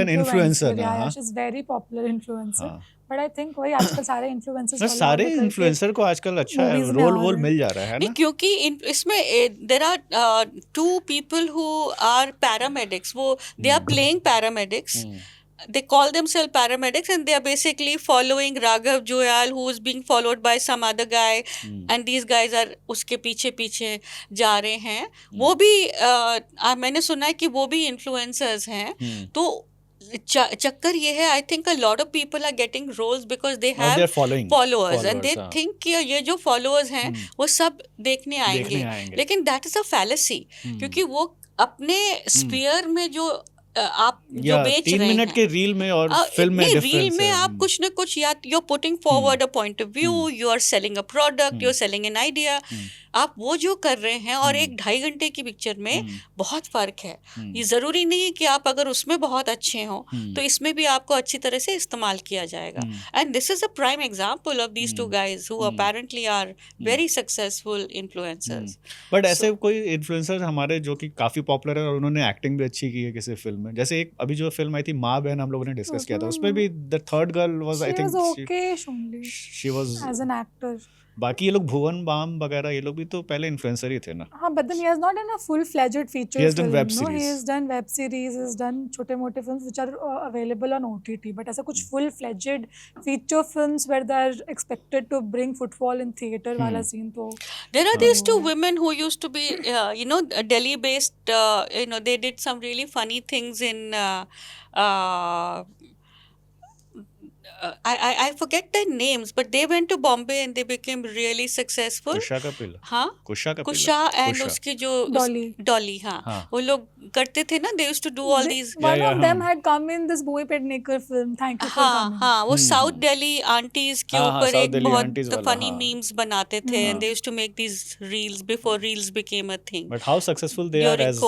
influencer. Yeah, she's very popular influencer. But I think वही आजकल सारे इन्फ्लुएंसर्स ना सारे इन्फ्लुएंसर को आजकल अच्छा movies में रोल आ वोल रहे मिल जा रहा है नहीं, ना. क्योंकि इसमें there are two people who are paramedics, वो they are playing paramedics, they call themselves paramedics, and they are basically following Raghav Joyal, who is being followed by some other guy, and these guys are उसके पीछे पीछे जा रहे हैं. वो भी मैंने सुना है कि वो भी इन्फ्लुएंसर्स हैं. तो चक्कर ये है, I think a lot of people are getting roles because they have followers, and they think कि ये जो फॉलोअर्स हैं वो सब देखने आएंगे. लेकिन दैट इज अ फैलेसी, क्योंकि वो अपने स्फीयर में जो आप जो बेच रहे हैं 3 मिनट के रील में और फिल्म में डिफरेंस है. रील में आप कुछ ना कुछ, या you are putting forward a point of view, you are selling a product, you are selling an idea. आप वो जो कर रहे हैं और 1-2.5 घंटे की पिक्चर में बहुत फर्क है. ये जरूरी नहीं है कि आप अगर उसमें बहुत अच्छे हो तो इसमें भी आपको अच्छी तरह से इस्तेमाल किया जाएगा. And this is a prime example of these two guys who apparently are very successful influencers. But ऐसे कोई इन्फ्लुएंसर हमारे जो कि काफी पॉपुलर है और उन्होंने एक्टिंग भी अच्छी की है किसी फिल्म में, जैसे एक अभी जो फिल्म आई थी माँ बहन, हम लोगों ने डिस्कस किया था, उसमें भी the third girl was, I think she was as an actor. बाकी ये लोग भुवन बाम वगैरह ये लोग भी तो पहले इन्फ्लुएंसर ही थे ना. हाँ, but then he has not done a full-fledged feature film. He has done web No, series. he has done web series. He has done छोटे-मोटे films which are available on OTT. But ऐसा कुछ full-fledged feature films where they are expected to bring footfall in theater वाला scene तो. There are these two women who used to be, Delhi-based. They did some really funny things in. I forget their names, but they went to Bombay and they became really successful. कुशा कपिल. हाँ, कुशा and उसकी जो डॉली, हाँ, वो लोग करते थे ना. They used to do all these. One of them had come in this Bhuvi Pednekar film. Thank you for coming. हाँ, वो साउथ दिल्ली आंटीज के ऊपर एक बहुत फनी मीम्स बनाते थे, and they used to make these reels before reels became a thing. But how successful they are as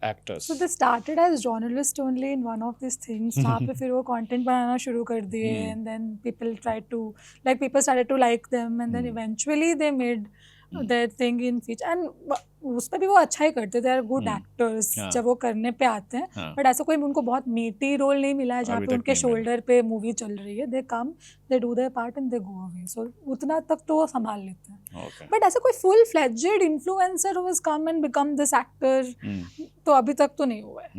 actors? So they started as journalists only in one of these things. वहाँ पे फिर वो content बनाना शुरू कर दिए. And then people started to like them, and then eventually they made their thing in feature. And उस पर भी वो अच्छा ही करते. they are good actors जब वो करने पे आते हैं. बट ऐसा कोई उनको बहुत मीटी रोल नहीं मिला है जहाँ पे उनके शोल्डर पे मूवी चल रही है. they come, they do their part and they go away. So उतना तक तो वो संभाल लेते हैं. बट ऐसा कोई full fledged influencer who has come and become this actor तो अभी तक तो नहीं हुआ है.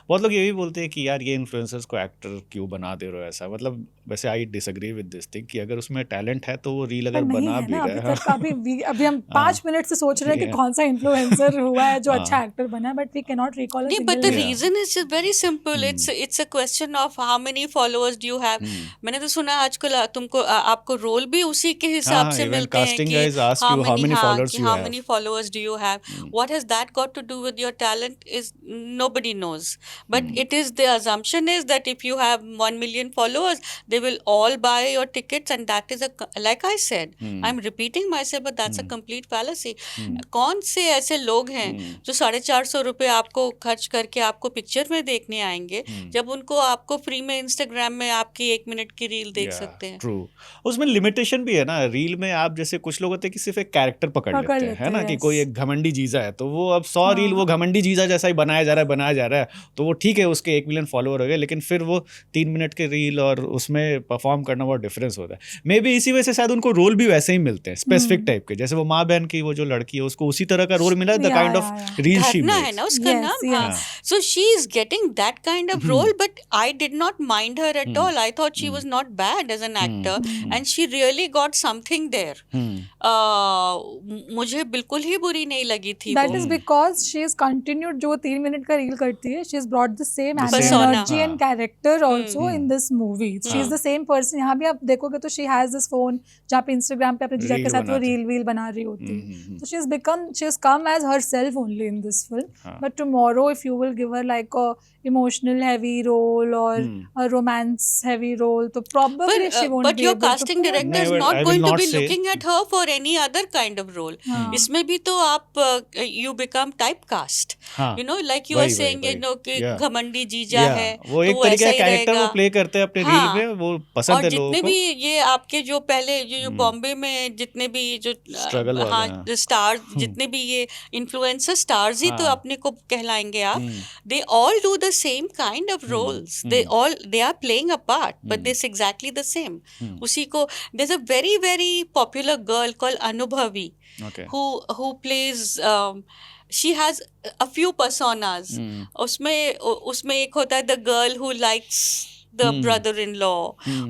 बहुत लोग ये भी बोलते हैं कि यार ये इन्फ्लुएंसर्स को एक्टर क्यों बना दे रहे हो ऐसा. मतलब वैसे I disagree with this thing कि अगर उसमें टैलेंट है तो वो रील अगर बना भी रहा है. अभी हम 5 मिनट से सोच रहे हैं कि कौन सा इन्फ्लुएंसर हुआ है जो अच्छा एक्टर बना है, but we can not recall a single. But the reason is very simple. It's a question of how many followers do you have. मैंने तो सुना आजकल तुमको आपको रोल भी उसी के हिसाब से मिलते हैं कि how many followers do you have. What has that got to do with your talent is nobody knows. But it is, the assumption is that if you have 1 million followers, they will all buy your tickets, and that is like I said, I'm repeating myself, but that's a complete fallacy. कौन से ऐसे लोग हैं जो 450 रुपए आपको खर्च करके आपको पिक्चर में देखने आएंगे जब उनको आपको फ्री में इंस्टाग्राम में आपकी 1 मिनट की रील देख सकते हैं. ट्रू. उसमें लिमिटेशन भी है ना. रील में आप जैसे कुछ लोग होते हैं कि सिर्फ एक कैरेक्टर पकड़ लेते हैं, है ना, कि कोई एक घमंडी जीजा है तो वो अब 100 रील वो घमंडी जीजा जैसा ही बनाया जा रहा है तो वो ठीक है, उसके 1 मिलियन फॉलोअर हो गए, लेकिन फिर वो 3 मिनट के रील और उसमें परफॉर्म करना बहुत डिफरेंस होता है. मे बी इसी वजह से शायद उनको रोल भी वैसे ही मिलते हैं स्पेसिफिक टाइप के. जैसे वो माँ बहन की वो जो लड़की है उसको उसी तरह का रोल मिला, the kind of reel she makes है ना उसका नाम. So she is getting that kind of role, but I did not mind her at all. I thought she was not bad as an actor and she really got something there. मुझे बिल्कुल ही बुरी नहीं लगी थी. That is because she has continued जो 3 minute का reel करती है. She has brought the same energy and character also in this movie. She is the same person. यहाँ भी आप देखोगे तो she has this phone जहाँ पे Instagram पे अपने जीजा के साथ वो रील बना रही होती है. So she has come as herself only in this film. But tomorrow if you will give her like a emotional heavy role or a romance heavy role, so probably she won't be able to. But your casting director is not going to be looking at her for any other kind of role. इसमें भी तो आप you become typecast. You know, like you are saying, you know, कि घमंडी जीजा है, वो एक तरीके का कैरेक्टर वो प्ले करते हैं अपने रील में, वो पसंद है लोगों को. और जितने भी ये आपके जो पहले जो बॉम्बे में जितने भी जो बगल वाले, हाँ हाँ। स्टार्स जितने भी ये इन्फ्लुएंसर स्टार्स ही तो हाँ। अपने को कहलाएंगे आप. हम्म, They all do the same kind of roles. They are playing a part, but it's exactly the same. उसी को there's a very very popular girl called Anubhavi okay. who plays she has a few personas. उसमें एक होता है the girl who likes the brother-in-law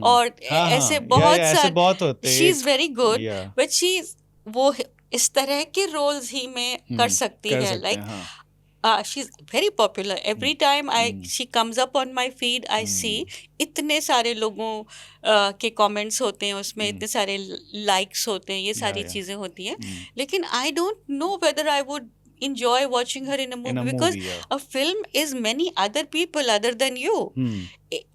और हाँ, ऐसे हाँ, बहुत ऐसे सारे. बहुत होते हैं. She is very good, Yeah. but वो इस तरह के रोल्स ही में कर सकती कर है. सकते Like हैं, हाँ. she's very popular. Every time she comes up on my feed, I see इतने सारे लोगों के comments होते हैं उसमें, इतने सारे likes होते हैं, ये सारी yeah. चीजें होती हैं. लेकिन I don't know whether I would enjoy watching her in a movie, because movie, yeah. a film is many other people other than you.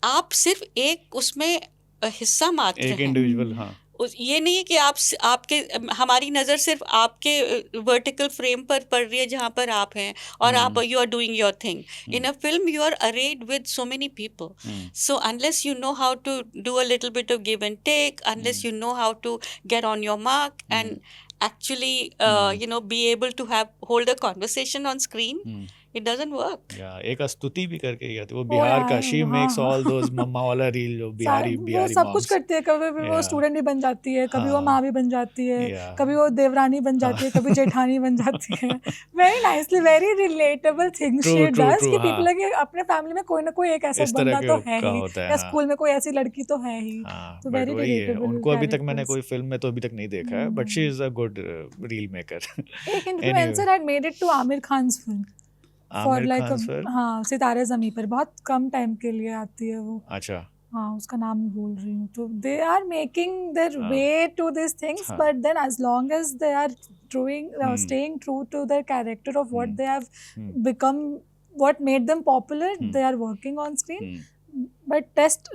आप सिर्फ एक उसमें हिस्सा मात्र एक हैं. इंडिविजुअल, हाँ. ये नहीं है कि आपके हमारी नज़र सिर्फ आपके वर्टिकल फ्रेम पर पड़ रही है जहाँ पर आप हैं और आप you are doing your thing. In a film you are arrayed with so many people, so unless you know how to do a little bit of give and take, unless you know how to get on your mark and actually be able to hold a conversation on screen, it doesn't work. एक स्तुति भी करके गया था वो बिहार का. She makes all those मम्मा वाला reel जो बिहारी वो सब कुछ करती है. कभी भी वो स्टूडेंट भी बन जाती है, कभी वो माँ भी बन जाती है, कभी वो देवरानी बन जाती है, कभी जेठानी बन जाती है. Very nicely, very relatable things she does कि पीपल है कि अपने फैमिली में कोई ना कोई एक ऐसा बंदा तो है ही, या स्कूल में कोई ऐसी लड़की तो है ही. तो वेरी रिलेटेबल. उनको अभी तक मैंने कोई फिल्म में तो अभी तक नहीं देखा है, but she is a good reel maker. एक influencer had made it to Aamir Khan's film for like, हाँ, सितारे ज़मीं पर. बहुत कम टाइम के लिए आती है वो. अच्छा. हाँ, उसका नाम भूल रही हूँ. तो they are making their way to this things, but then as long as they are staying true to their character of what they have become, what made them popular, they are working on screen. But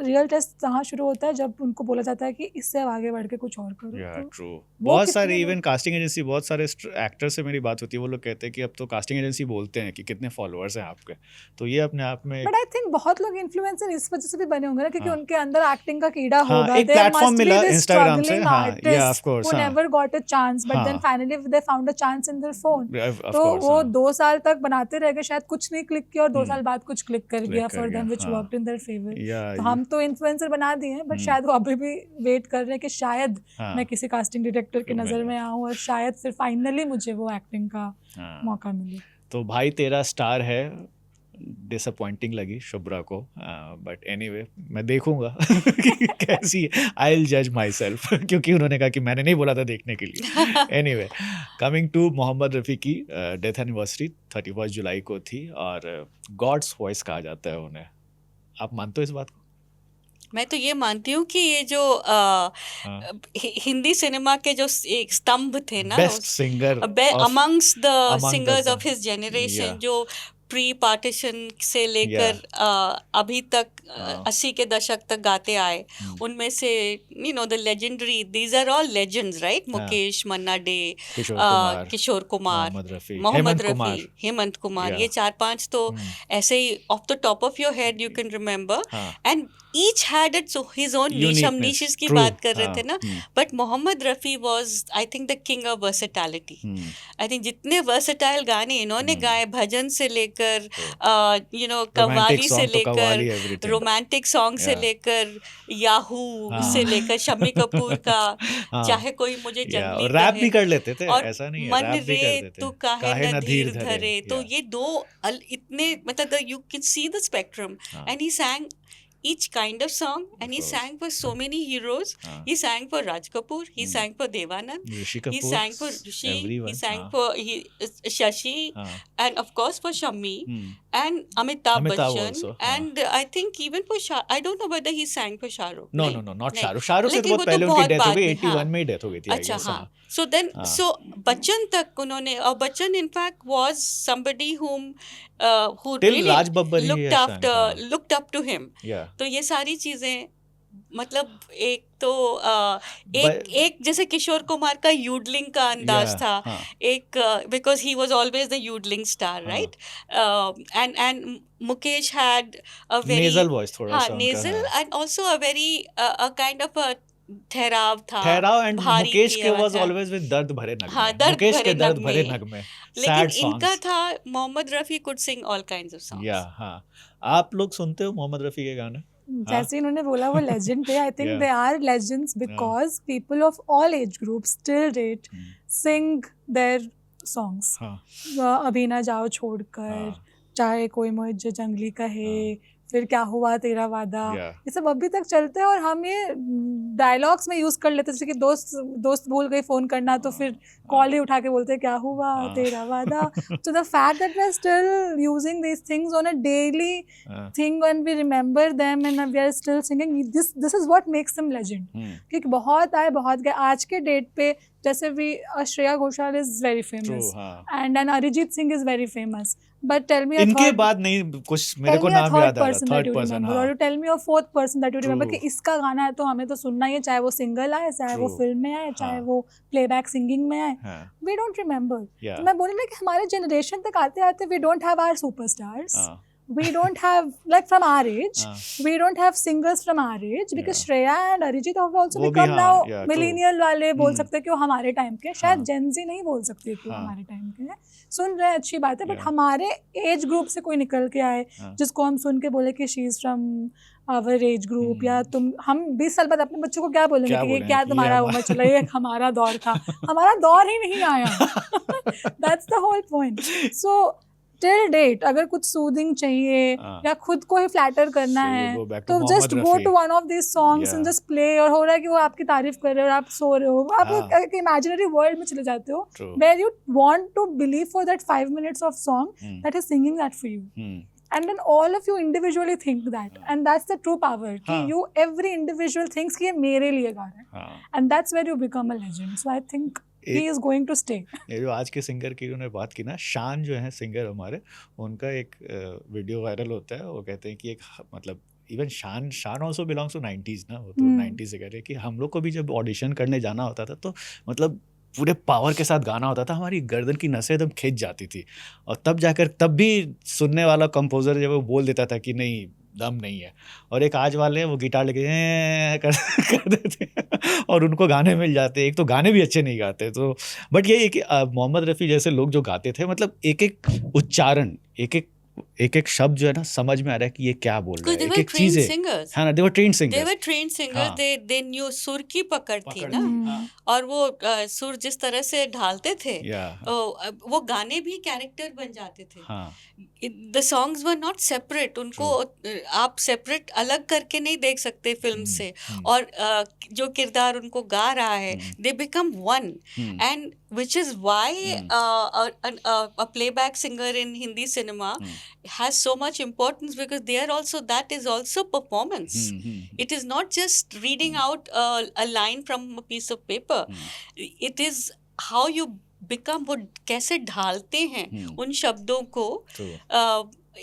real test कहाँ शुरू होता है जब उनको बोला जाता है कि इससे आगे बढ़ के कुछ और करो. ट्रू. बहुत सारे इवन कास्टिंग एजेंसी, बहुत सारे एक्टर से मेरी बात होती है, वो लोग कहते हैं कि अब तो कास्टिंग एजेंसी बोलते हैं कि कितने फॉलोअर्स हैं आपके. तो ये अपने आप में, बट आई थिंक बहुत लोग इन्फ्लुएंसर इस वजह से भी बने होंगे ना, क्योंकि उनके अंदर एक्टिंग का कीड़ा होगा. एक प्लेटफॉर्म मिला इंस्टाग्राम से. या of course, who never got a chance, but then finally they found a chance in their phone. तो वो 2 साल तक बनाते रह गए, शायद कुछ नहीं क्लिक किया और 2 साल बाद कुछ क्लिक कर गया for them, which worked in their favor. हम तो इन्फ्लुएंसर बना दिए हैं, बट शायद वो अभी भी वेट कर रहे हैं कि शायद मैं किसी कास्टिंग डायरेक्टर की नज़र में आऊँ और शायद फिर फाइनली मुझे वो एक्टिंग का मौका मिले. तो भाई तेरा स्टार है. डिसअपॉइंटिंग लगी शुभ्रा को, बट एनीवे मैं देखूंगा कैसी है. आई विल जज माई सेल्फ क्योंकि उन्होंने कहा कि मैंने नहीं बोला था देखने के लिए. Anyway, coming to Mohammed Rafi की डेथ एनिवर्सरी 31 जुलाई को थी और गॉड्स वॉइस कहा जाता है उन्हें. आप मानते हो इस बात को? मैं तो ये मानती हूँ कि ये जो हिंदी सिनेमा के जो एक स्तंभ थे ना, best singer amongst the singers of his generation, जो प्री पार्टीशन से लेकर अभी तक 80 के दशक तक गाते आए, उनमें से the legendary, these are all legends, right? Mukesh, Manna Dey, Kishore Kumar, Mohammed Rafi, Hemant Kumar, ये 4-5 तो ऐसे ही of the top of your head you can remember. And each had its his own niche. हम niches की बात कर रहे थे ना, but Mohammad Rafi was I think the king of versatility. I think जितने versatile गाने इन्होंने गाए, भजन से लेकर कव्वाली से लेकर, रोमांटिक सॉन्ग से लेकर, याहू से लेकर, शम्मी कपूर का चाहे कोई मुझे जंगली रैप भी कर लेते थे, ऐसा नहीं है, मन रे तू काहे न धीर धरे. तो ये दो इतने, मतलब you can see the spectrum. And he sang each kind of song, and he sang for so many heroes. He sang for Raj Kapoor, he sang for Devanand, he sang for Rishi, he sang for Shashi, and of course for Shammi, and Amitabh Bachchan also, and I think even for I don't know whether he sang for Shah Rukh. No, not Shah Rukh. Shah Rukh से तो बहुत पहले उनकी death हो गई, 81 में ही death हो गई थी. अच्छा, हाँ. So then, so बच्चन तक उन्होंने, और Bachchan in fact was somebody whom who really looked up to him. तो ये सारी चीजें, मतलब एक तो एक जैसे किशोर कुमार का यूडलिंग का अंदाज था, एक because he was always the yodelling star, right? And Mukesh had a very nasal voice, थोड़ा सा nasal, and also a very a kind of a ठहराव एंड भारी मुकेश की के आवाज वाज था। ऑलवेज विद दर्द भरे नगमे, हाँ, दर्द मुकेश भरे के दर्द नगमे। भरे नगमे, लेकिन सैड इनका सॉन्ग्स। था Mohammed Rafi could sing all kinds of songs. या हाँ, आप लोग सुनते हो मोहम्मद रफी के गाने? जैसे इन्होंने बोला वो लेजेंड थे, I think Yeah. They are legends because people of all age groups till date sing their songs. हाँ अभी ना जाओ छोड़कर, हाँ चाहे कोई मुझे जंगली कहे, फिर क्या हुआ तेरा वादा, Yeah. ये सब अभी तक चलते हैं और हम ये डायलॉग्स में यूज कर लेते हैं। जैसे कि दोस्त भूल गई फोन करना तो फिर कॉल ही उठा के बोलते हैं क्या हुआ तेरा वादा। So the fact that we're still using these things on a daily thing when we remember them and we are still singing, this is what makes them legend. क्योंकि बहुत आए बहुत गए। आज के डेट पे जैसे भी Shreya Ghoshal is very famous and Arijit Singh is very famous, but tell me इनके बाद नहीं कुछ मेरे को नाम याद आ रहा, थर्ड पर्सन। और tell me a fourth person that you remember कि इसका गाना है तो हमें तो सुनना ही है, चाहे वो सिंगल आए, चाहे वो फिल्म में आए, चाहे वो प्लेबैक सिंगिंग में आए, वी डोंट रिमेंबर। तो मैं बोली ना कि हमारे जनरेशन तक आते आते we don't have our superstars, we don't have, like from our age, we don't have singers from our age because Shreya and Arijit have also become now millennial वाले बोल सकते हैं कि वो हमारे टाइम के, शायद Gen Z नहीं बोल सकते कि वो हमारे टाइम के हैं। सुन रहे हैं अच्छी बात है, बट हमारे एज ग्रुप से कोई निकल के आए जिसको हम सुन के बोले कि she is from our age group, या तुम हम 20 साल बाद अपने बच्चों को क्या बोलेंगे कि ये क्या तुम्हारा उम्र चला, ये हमारा दौर था, हमारा दौर ही नहीं आया। That's the whole point. So till date अगर कुछ सूदिंग चाहिए या खुद को ही फ्लैटर करना है तो just go to one of this songs and just play. और हो रहा है कि वो आपकी तारीफ कर रहे हो और आप सो रहे हो, आप एक इमेजिनरी वर्ल्ड में चले जाते हो where you want to believe for that 5 minutes of song that is singing that for you. And then all of you individually think that, and that's the true power कि you every individual thinks कि ये मेरे लिए गा रहा है, and that's where you become a legend. So I think he is going to stay. ये जो आज के सिंगर की उन्होंने बात की ना, शान जो है सिंगर हमारे, उनका एक वीडियो वायरल होता है। वो कहते हैं कि एक मतलब इवन शान ऑल्सो बिलोंग्स टू 90s ना, वो तो 90s से कह रहे हैं कि हम लोग को भी जब ऑडिशन करने जाना होता था तो मतलब पूरे पावर के साथ गाना होता था, हमारी गर्दन की नसें एकदम खिंच जाती थी। और तब भी सुनने वाला कंपोजर जब वो बोल देता था कि नहीं दम नहीं है, और एक आज वाले वो गिटार लेके कर देते और उनको गाने मिल जाते। एक तो गाने भी अच्छे नहीं गाते, तो बट ये कि मोहम्मद रफ़ी जैसे लोग जो गाते थे, मतलब एक एक उच्चारण, एक एक शब्द जो है ना समझ में आ रहा है कि ये क्या बोल रहा है, एक एक चीजें। हाँ ना, they were trained singers. they knew सुर की पकड़ थी ना, और वो सुर जिस तरह से ढालते थे वो गाने भी कैरेक्टर बन जाते थे। The songs were not separate, उनको आप सेपरेट अलग करके नहीं देख सकते फिल्म से, और जो किरदार उनको गा रहा है they become one, and which is why a playback singer in Hindi cinema has so much importance, because that is also performance. It is not just reading out a line from a piece of paper. It is how you become, वो कैसे ढालते हैं उन शब्दों को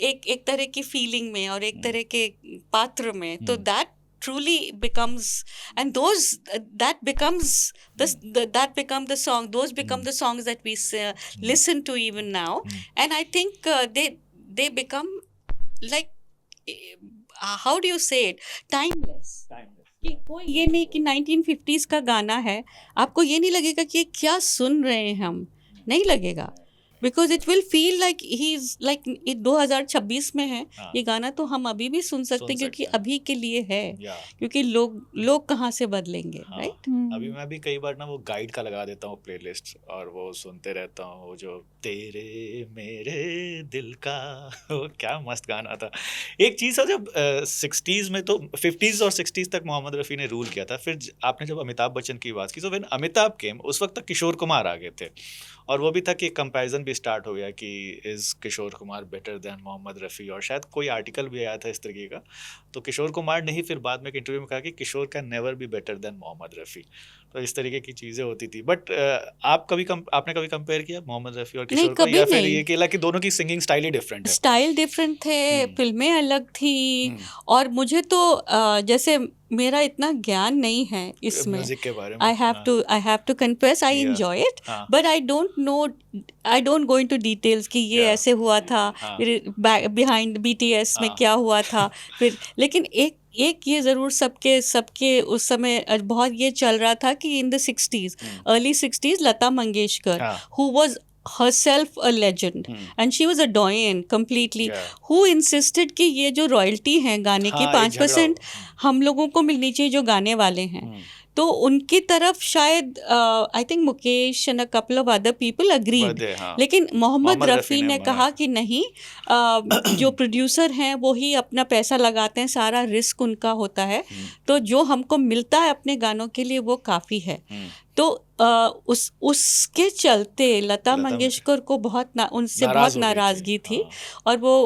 एक तरह की feeling में और एक तरह के पात्र में, तो that truly becomes, and that become the song, those become the songs that we listen to even now. And I think they become like, how do you say it, timeless. कि कोई ये नहीं कि 1950s का गाना है, आपको ये नहीं लगेगा कि ये क्या सुन रहे हैं हम, नहीं लगेगा, because it will feel like he is like 2026 में है। ये गाना तो हम अभी भी सुन सकते हैं क्योंकि अभी के लिए है, क्योंकि लोग कहाँ से बदलेंगे, राइट। अभी मैं भी कई बार ना वो गाइड का लगा देता हूँ प्लेलिस्ट, और वो सुनते रहता हूँ, वो जो तेरे मेरे दिल का, वो क्या मस्त गाना था। एक चीज़ है, जब 60s में तो 50s और 60s तक मोहम्मद रफ़ी ने रूल किया था। फिर आपने जब अमिताभ बच्चन की बात की, तो व्हेन अमिताभ केम, उस वक्त तक किशोर कुमार आ गए थे, और वो भी था कि कंपैरिजन भी स्टार्ट हो गया कि is Kishore Kumar better than Mohammed Rafi, और शायद कोई आर्टिकल भी आया था इस तरीके का। तो किशोर कुमार ने ही फिर बाद में एक इंटरव्यू में कहा कि Kishore can never be better than Mohammed Rafi. तो इस तरीके की चीज़ें होती थी। बट आपने कभी कंपेयर किया मोहम्मद रफ़ी और किशोर को, या फिर ये कहला कि दोनों की सिंगिंग स्टाइल ही डिफरेंट है? स्टाइल डिफरेंट थे, फिल्में अलग थी, और मुझे तो जैसे मेरा इतना ज्ञान नहीं है इसमें म्यूजिक के बारे में, I have to confess I enjoy it, but I don't go into details कि ये ऐसे हुआ था, बिहाइंड BTS में क्या हुआ था फिर। लेकिन एक ये ज़रूर सबके उस समय बहुत ये चल रहा था कि in the 60s, early 60s, Lata Mangeshkar, who was herself a legend and she was a doyen completely, who insisted कि ये जो रॉयल्टी है गाने की 5% हम लोगों को मिलनी चाहिए जो गाने वाले हैं. तो उनकी तरफ शायद I think Mukesh and a couple of other people agreed, लेकिन मोहम्मद रफ़ी ने कहा कि नहीं, जो प्रोड्यूसर हैं वो ही अपना पैसा लगाते हैं, सारा रिस्क उनका होता है, तो जो हमको मिलता है अपने गानों के लिए वो काफ़ी है. तो उसके चलते लता मंगेशकर को उनसे बहुत नाराज़गी थी. और वो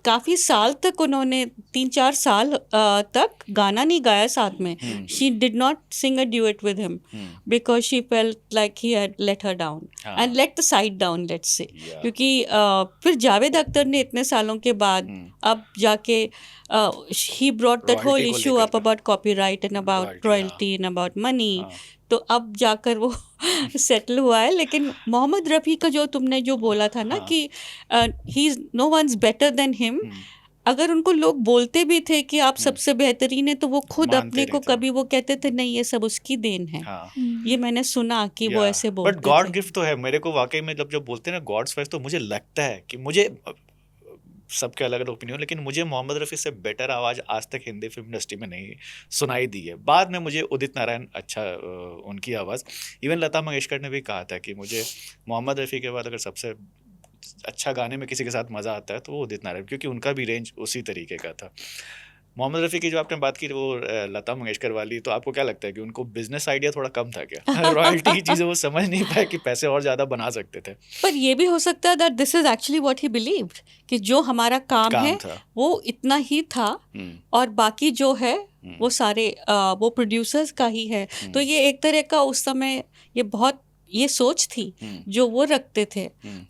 काफ़ी साल तक उन्होंने 3-4 साल तक गाना नहीं गाया साथ में. She did not sing a duet with him because she felt like he had let her down and let the side down, let's say. क्योंकि फिर जावेद अख्तर ने इतने सालों के बाद अब जाके he brought that whole issue up about copyright and about royalty and about money. तो अब जाकर वो सेटल हुआ है. लेकिन मोहम्मद रफ़ी का जो तुमने जो बोला था ना कि he is no one's better than him, अगर उनको लोग बोलते भी थे कि आप सबसे बेहतरीन है, तो वो खुद अपने को कभी वो कहते थे नहीं ये सब उसकी देन है. ये मैंने सुना कि वो ऐसे बोलते थे. बट गॉड गिफ्ट तो है मेरे को वाकई में. जब बोलते हैं ना गॉड्स वाइफ, तो मुझे लगता है कि मुझे सबके अलग अलग ओपिनियन, लेकिन मुझे मोहम्मद रफ़ी से बेटर आवाज़ आज तक हिंदी फिल्म इंडस्ट्री में नहीं सुनाई दी है. बाद में मुझे उदित नारायण अच्छा उनकी आवाज़. इवन लता मंगेशकर ने भी कहा था कि मुझे मोहम्मद रफ़ी के बाद अगर सबसे अच्छा गाने में किसी के साथ मज़ा आता है तो वो उदित नारायण, क्योंकि उनका भी रेंज उसी तरीके का था. मोहम्मद रफ़ी की जो आपने बात की वो लता मंगेशकर वाली, तो आपको क्या लगता है कि उनको बिजनेस आइडिया थोड़ा कम था क्या? रॉयल्टी की चीज़ें वो समझ नहीं पाए कि पैसे और ज़्यादा बना सकते थे. पर ये भी हो सकता है that this is actually what he believed, कि जो हमारा काम है वो इतना ही था और बाकी जो है वो सारे वो प्रोड्यूसर्स का ही है. तो ये एक तरह का उस समय ये बहुत ये सोच थी जो वो रखते थे.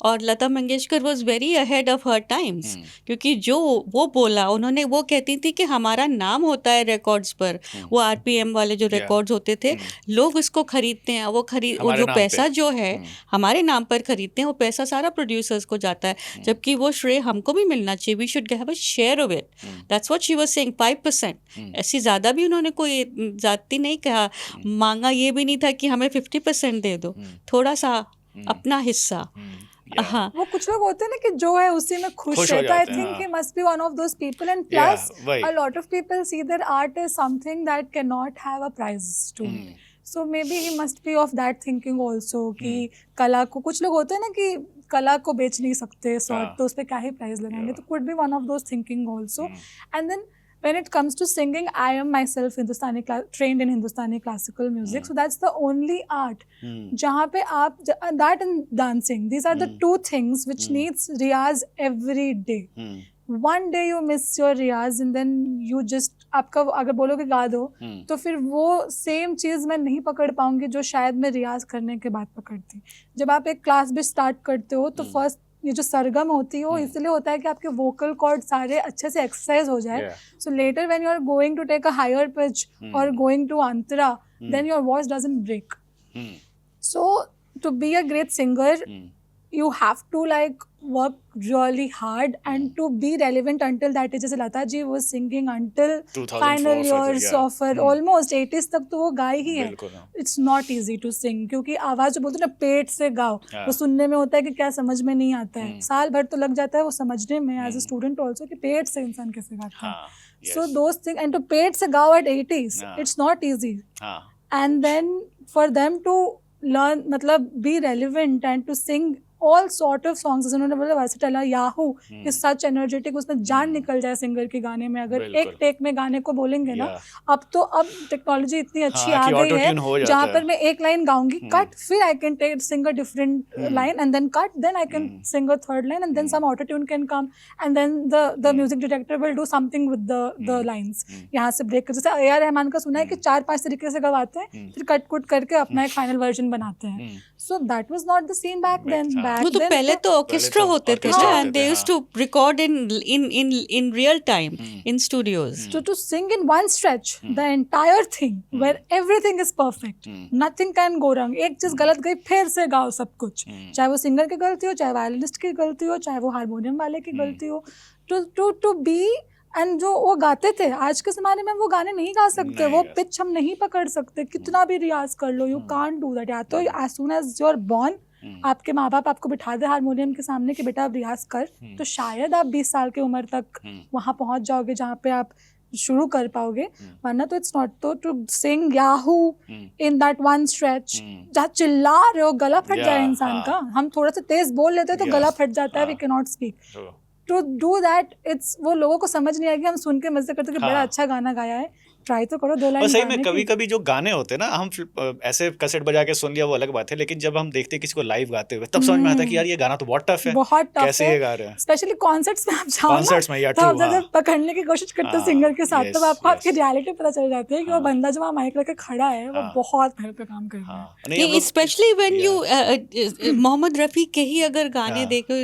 और Lata Mangeshkar was very ahead of her times, क्योंकि जो वो बोला उन्होंने, वो कहती थी कि हमारा नाम होता है रिकॉर्ड्स पर. वो RPM वाले जो रिकॉर्ड्स होते थे, लोग उसको खरीदते हैं, वो जो पैसा जो है हमारे नाम पर खरीदते हैं, वो पैसा सारा प्रोड्यूसर्स को जाता है, जबकि वो श्रेय हमको भी मिलना चाहिए. We should have a share of it. That's what she was saying, 5%. ऐसी ज़्यादा भी उन्होंने कोई जाती नहीं कहा, मांगा ये भी नहीं था कि हमें 50% दे दो, थोड़ा सा अपना हिस्सा. हाँ, वो कुछ लोग होते हैं ना कि जो है उसी में खुश रहता है. I think he must be one of those people. And plus a lot of people see their art is something that can not have a price to. So maybe he must be of that thinking also कि कला को, कुछ लोग होते हैं ना कि कला को बेच नहीं सकते सॉर्ट, तो उस पर क्या ही प्राइस लगाएंगे. तो could be one of those thinking also. And then when it comes to singing, I am myself trained in Hindustani classical music, so that's the only art jahan pe aap, that and dancing, these are the two things which needs riyaz every day. One day you miss your riyaz and then you just, आपका अगर बोलोगे गा दो, तो फिर वो same चीज़ मैं नहीं पकड़ पाऊंगी जो शायद मैं रियाज करने के बाद पकड़ती. जब आप एक क्लास भी स्टार्ट करते हो तो फर्स्ट ये जो सरगम होती है वो इसलिए होता है कि आपके वोकल कॉर्ड सारे अच्छे से एक्सरसाइज हो जाए. So later when you are going to take a higher pitch और गोइंग टू अंतरा, then your voice doesn't break. So to be a great singer you have to like work really hard and to be relevant until that age. जैसे Lata ji was singing until final years of her almost 80s तक तो वो गाई ही है. It's not easy to sing, क्योंकि आवाज़ जो बोलते हैं ना पेट से गाओ, वो सुनने में होता है कि क्या समझ में नहीं आता है, साल भर तो लग जाता है वो समझने में एज अ स्टूडेंट ऑल्सो कि पेट से इंसान कैसे गाता है. So those things, and to पेट से गाओ at 80s, it's not easy. And then for them to learn, मतलब be relevant and to sing all sort of songs, जैसे उन्होंने बोला versatile, Yahoo is such energetic, उसमें जान निकल जाए सिंगर के गाने में. अगर एक टेक में गाने को बोलेंगे ना, अब टेक्नोलॉजी इतनी अच्छी आ गई है जहाँ पर मैं एक लाइन गाऊंगी, कट, फिर I can sing a different line and then cut, then I can sing a third line and then some auto tune can come and then the music director will do something with the lines. यहाँ से break कर, जैसे AR Rahman का सुना है कि 4-5 तरीके से गवाते हैं, फिर कट कुट करके अपना एक फाइनल वर्जन बनाते हैं. So that was not the scene back then. वो तो पहले तो ऑर्केस्ट्रा होते थे and they used to record in real time in studios. So to sing in one stretch the entire thing where everything is perfect, nothing can go wrong. एक चीज गलत गई फिर से गाओ सब कुछ, चाहे वो सिंगर की गलती हो, चाहे वायलिनिस्ट की गलती हो, चाहे वो हारमोनियम वाले की गलती हो. To be एंड जो वो गाते थे, आज के ज़माने में वो गाने नहीं गा सकते, नहीं वो गा पिच हम नहीं पकड़ सकते, कितना भी रियाज कर लो, यू कांट डू दैट। या तो as soon as you are born, आपके माँ बाप आपको बिठा दे हारमोनियम के सामने कि बेटा आप रियाज कर, तो शायद आप 20 साल की उम्र तक वहाँ पहुँच जाओगे जहाँ पे आप शुरू कर पाओगे, वरना तो इट्स नॉट तो to sing yahoo in that one stretch, जहाँ चिल्ला रहे हो, गला फट जाए इंसान का। हम थोड़ा सा तेज बोल लेते हैं तो गला फट जाता है, we can not speak. To do that, it's वो लोगों को समझ नहीं आएगी, हम सुन के मजे करते कि बड़ा अच्छा गाना गाया है, ट्राई तो करो 2 लाइन। और सही में कभी कभी जो गाने होते हैं ना, हम ऐसे कैसेट बजा के सुन लिया वो अलग बात है, लेकिन जब हम देखते हैं किसी को लाइव गाते हुए तब समझ में आता है कि यार ये गाना तो बहुत टफ है, बहुत टफ कैसे है, ये गा रहे हैं। स्पेशली कॉन्सर्ट्स में आप जाओ कॉन्सर्ट्स में, या तो आप जब पकड़ने की कोशिश करते हो सिंगर के साथ, तब आपको आपकी रियलिटी पता चल जाती है कि वो बंदा जो वहाँ माइक लेके खड़ा है वो बहुत मेहनत पे काम कर रहा है। Specially when you Mohammed Rafi के ही अगर गाने देखो,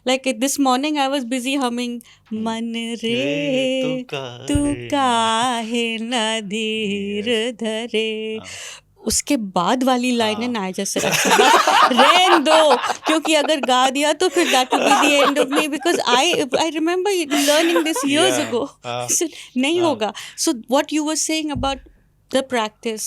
like this morning I was busy humming मन रे तू काहे न धीर धरे, उसके बाद वाली लाइन है नायजा सराफ, रहन दो, क्योंकि अगर गा दिया तो फिर that will be the end of me, because I remember learning this years ago, नहीं होगा। So what you were saying about the practice,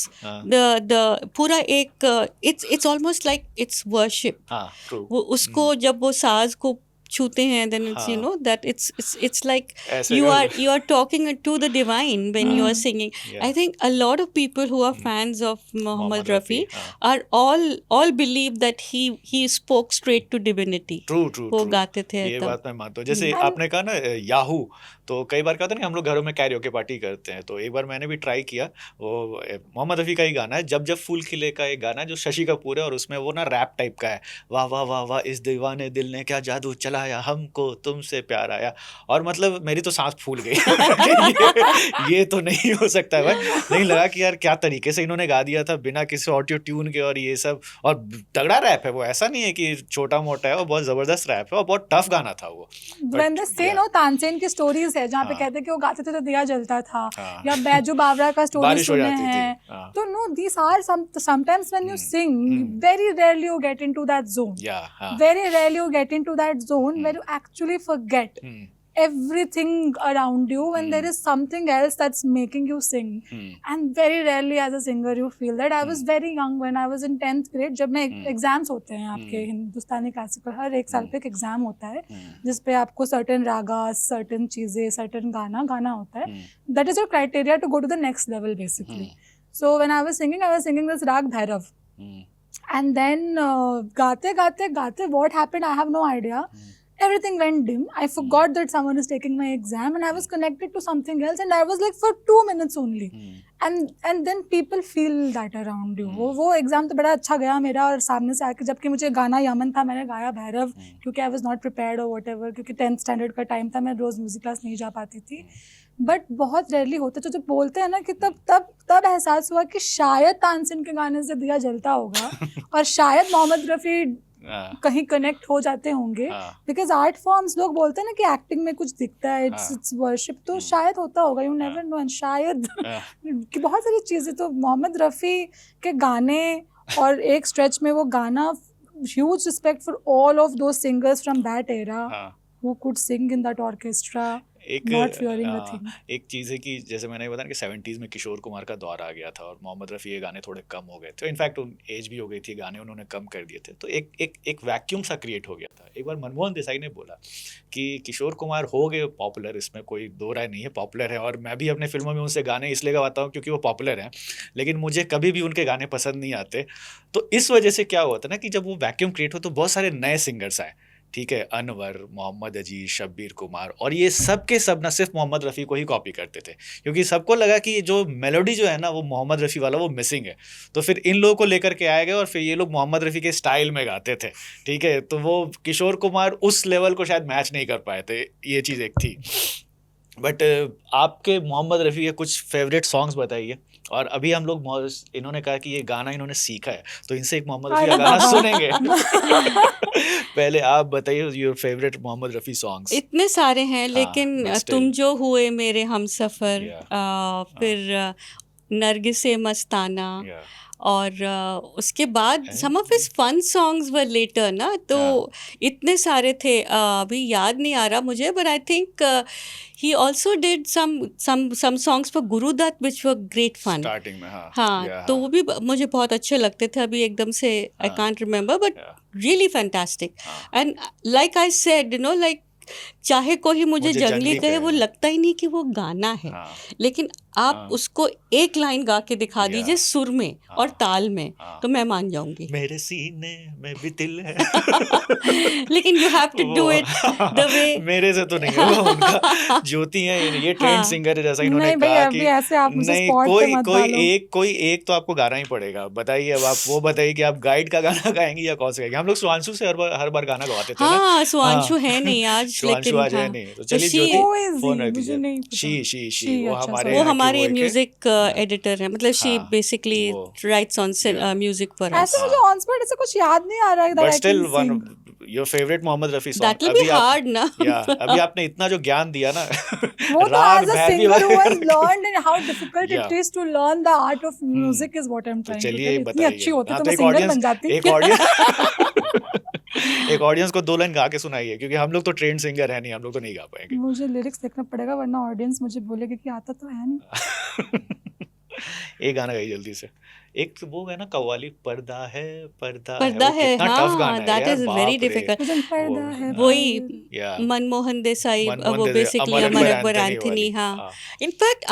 the पूरा एक it's almost like it's worship. true. वो उसको जब वो साज को छूते हैं, then it's you know that it's like you are talking to the divine when you are singing. I think a lot of people who are fans of Mohammed Rafi are all believe that he spoke straight to divinity. True. वो गाते थे ये बात मैं मानता हूँ। जैसे आपने कहा ना याहू, तो कई बार क्या होता है ना, हम लोग घरों में कैरियोके पार्टी करते हैं, तो एक बार मैंने भी ट्राई किया, वो मोहम्मद रफ़ी का ही गाना है, जब जब फूल खिले का एक गाना है जो शशि कपूर है, और उसमें वो ना रैप टाइप का है, वाह वाह वाह वाह इस दीवाने दिल ने क्या जादू चलाया, हमको तुमसे प्यार आया, और मतलब मेरी तो सांस फूल गई ये तो नहीं हो सकता है भाई। नहीं लगा कि यार क्या तरीके से इन्होंने गा दिया था बिना किसी ऑडियो ट्यून के, और ये सब, और तगड़ा रैप है वो, ऐसा नहीं है कि छोटा मोटा है, वो बहुत जबरदस्त रैप है और बहुत टफ गाना था वो। तानसेन की स्टोरीज है जहाँ पे कहते हैं कि वो गाते थे तो दिया जलता था, या बैजू बावरा का स्टोरी सुने हैं, तो no these are sometimes when you sing very rarely you get into that zone, very rarely you get into that zone where you actually forget everything around you when there is something else that's making you sing. And very rarely as a singer you feel that. I was very young when I was in 10th grade, जब मैं exams होते हैं आपके हिंदुस्तानी classical, हर एक साल पे एक exam होता है जिसपे आपको सर्टेन रागा, सर्टेन चीज़ें, सर्टेन गाना होता है, that is your criteria to go to the next level basically. So when I was singing this Rag Bhairav, and then गाते what happened I have no idea. Everything went dim. I forgot that someone is taking my exam, and I was connected to something else, and I was like for 2 minutes only. And then people feel that around you. वो exam तो बड़ा अच्छा गया मेरा, और सामने से आके, जबकि मुझे गाना यमन था, मैंने गाया भैरव क्योंकि आई वाज नॉट प्रिपेयर्ड और व्हाटएवर, क्योंकि 10th स्टैंडर्ड का टाइम था, मैं रोज़ म्यूजिक क्लास नहीं जा पाती थी। बट बहुत रेयरली होता है, जो बोलते हैं ना कि तब एहसास हुआ कि शायद तानसेन के गाने से दिया जलता होगा और शायद मोहम्मद रफ़ी कहीं कनेक्ट हो जाते होंगे, बिकॉज आर्ट फॉर्म्स, लोग बोलते हैं ना कि एक्टिंग में कुछ दिखता है, इट्स वर्शिप, तो शायद होता होगा, यू नेवर नो, एंड शायद कि बहुत सारी चीज़ें। तो मोहम्मद रफ़ी के गाने, और एक स्ट्रेच में वो गाना, huge respect for all of those singers from that era who could sing in that orchestra. एक चीज़ है कि जैसे मैंने बताया कि 70s में किशोर कुमार का दौर आ गया था और मोहम्मद रफ़ी ये गाने थोड़े कम हो गए थे, इनफैक्ट एज भी हो गई थी, गाने उन्होंने कम कर दिए थे, तो एक वैक्यूम सा क्रिएट हो गया था। एक बार मनमोहन देसाई ने बोला कि किशोर कुमार हो गए पॉपुलर, इसमें कोई दो राय नहीं है, पॉपुलर है, और मैं भी अपने फिल्मों में उनसे गाने इसलिए गवाता हूँ क्योंकि वो पॉपुलर हैं, लेकिन मुझे कभी भी उनके गाने पसंद नहीं आते। तो इस वजह से क्या होता है ना कि जब वो वैक्यूम क्रिएट हो तो बहुत सारे नए सिंगर्स आए, ठीक है, अनवर, मोहम्मद अजीज, शब्बीर कुमार, और ये सब के सब ना सिर्फ मोहम्मद रफ़ी को ही कॉपी करते थे, क्योंकि सबको लगा कि ये जो मेलोडी जो है ना वो मोहम्मद रफ़ी वाला वो मिसिंग है, तो फिर इन लोगों को लेकर के आए गए और फिर ये लोग मोहम्मद रफ़ी के स्टाइल में गाते थे, ठीक है, तो वो किशोर कुमार उस लेवल को शायद मैच नहीं कर पाए थे, ये चीज़ एक थी। बट आपके मोहम्मद रफ़ी के कुछ फेवरेट सॉन्ग्स बताइए। और अभी हम लोग, इन्होंने कहा कि ये गाना इन्होंने सीखा है, तो इनसे एक मोहम्मद रफ़ी का गाना सुनेंगे। पहले आप बताइए your favourite Mohammed Rafi songs. इतने सारे हैं, लेकिन तुम जो हुए मेरे हमसफ़र, फिर नरगिसे मस्ताना, और उसके बाद some of his fun songs were later ना, तो इतने सारे थे, अभी याद नहीं आ रहा मुझे, but I think he also did some songs for Guru Dutt which were great fun. Starting में हाँ, Yeah, तो वो भी मुझे बहुत अच्छे लगते थे, अभी एकदम से I can't remember, but really fantastic. And like I said, you know, like चाहे कोई मुझे जंगली कहे, वो लगता ही नहीं कि वो गाना है, लेकिन आप उसको एक लाइन गा के दिखा दीजिए सुर में और ताल में, तो मैं मान जाऊंगी। मेरे सीने में भी दिल है। लेकिन you have to do it the way. मेरे से तो नहीं है वो, उनका ज्योति है, ये ट्रेंड सिंगर है, जैसा इन्होंने कहा कि ऐसे आप मुझे नहीं, स्पॉट पे मत डालो। कोई एक तो आपको गाना ही पड़ेगा। बताइए अब, आप वो बताइए कि आप गाइड का गाना गाएंगी या कौन सा गाएंगी। हम लोग सुआंशु से हर बार गाना गवाते थे। हाँ, सुआंशु है नहीं आज, सुआंशु आज है नहीं, तो चलिए ज्योति फोन रख दीजिए। शी वो हमारे म्यूजिक एडिटर है, मतलब she basically rights on music for us. ऐसे मुझे ऑन स्पॉट ऐसे कुछ याद नहीं आ रहा है, but still one your favourite Mohammed Rafi song. That will be hard ना। अभी आपने इतना जो ज्ञान दिया ना, वो तो as a singer who has learned and how difficult it is to learn the art of music is what I'm trying to tell. इतनी अच्छी होती तो मैं सिंगर बन जाती। एक ऑडियंस को 2 लाइन गा के सुनाइए, क्योंकि हम लोग तो ट्रेंड सिंगर है नहीं, हम लोग तो नहीं गा पाएंगे। मुझे लिरिक्स देखना पड़ेगा, वरना ऑडियंस मुझे बोलेगी कि आता तो है नहीं। एक गाना गाइए जल्दी से। एक वो है ना कव्वाली, पर्दा है कितना टफ गाना है, दैट इज वेरी डिफिकल्ट। वही मनमोहन देसाई, वो बेसिकली अमर अकबर एंथनी। हाँ, इनफैक्ट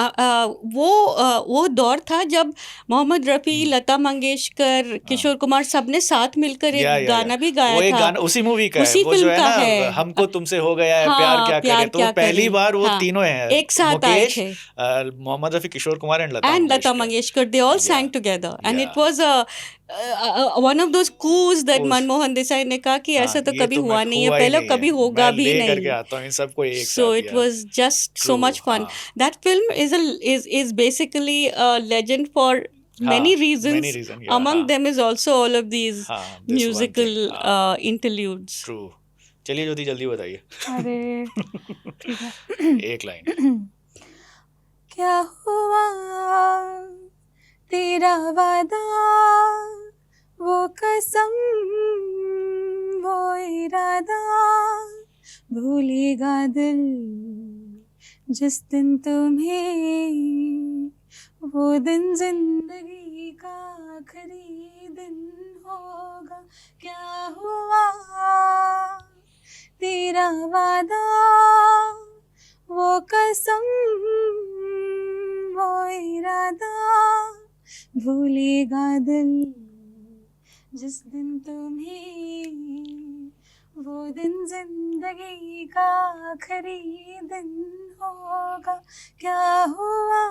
वो दौर था जब मोहम्मद रफी, लता मंगेशकर, किशोर कुमार सब ने साथ मिलकर एक गाना भी गाया था। गाना उसी मूवी का उसी है, वो जो फिल्म का है ना, हमको तुमसे हो गया है प्यार क्या करे। तो पहली बार वो तीनों हैं एक साथ आए थे, Mohammed Rafi, Kishore Kumar and Lata Mangeshkar. They all sang together and it was one of those coups that Manmohan Desai ने कहा कि ऐसा तो कभी हुआ नहीं है पहले, कभी होगा भी नहीं। So it was just so much fun. That film is basically a legend for many reasons. Among them is also all of these musical interludes. True. चलिए ज्योति जल्दी बताइए। अरे ठीक है, एक लाइन। क्या हुआ तेरा वादा, वो कसम, वो इरादा, भूलेगा दिल जिस दिन तुम्हें, वो दिन जिंदगी का आखिरी दिन होगा। क्या हुआ तेरा वादा, वो कसम, वो इरादा, भूलेगा दिल जिस दिन तुम्हें, वो दिन जिंदगी का आखिरी दिन होगा। क्या हुआ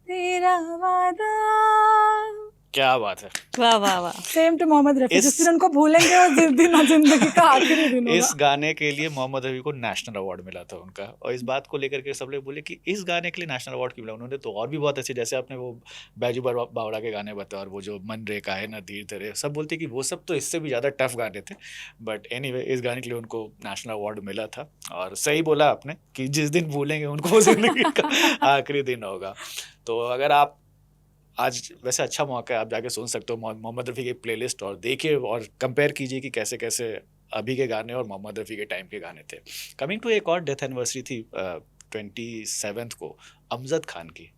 तेरा वादा। क्या बात है, वाह वाह वाह। सेम टू मोहम्मद रफी, जिस दिन उनको भूलेंगे वो दिन जिंदगी का आखिरी दिन होगा। इस गाने के लिए मोहम्मद रफी को नेशनल अवार्ड मिला था उनका, और इस बात को लेकर के सब लोग बोले कि इस गाने के लिए नेशनल अवार्ड क्यों मिला। उन्होंने तो और भी बहुत अच्छे, जैसे आपने वो बैजू बावड़ा के गाने बताए, और वो जो मन रे का है ना धीर धरे, सब बोलते कि वो सब तो इससे भी ज़्यादा टफ गाने थे। बट एनीवे इस गाने के लिए उनको नेशनल अवार्ड मिला था। और सही बोला आपने कि जिस दिन भूलेंगे उनको वो जिंदगी का आखिरी दिन होगा। तो अगर आप आज, वैसे अच्छा मौका है, आप जाके सुन सकते हो मोहम्मद रफ़ी की प्लेलिस्ट, और देखिए और कंपेयर कीजिए कि कैसे कैसे अभी के गाने और मोहम्मद रफ़ी के टाइम के गाने थे। कमिंग टू एक और डेथ एनिवर्सरी थी 27 को अमजद खान की।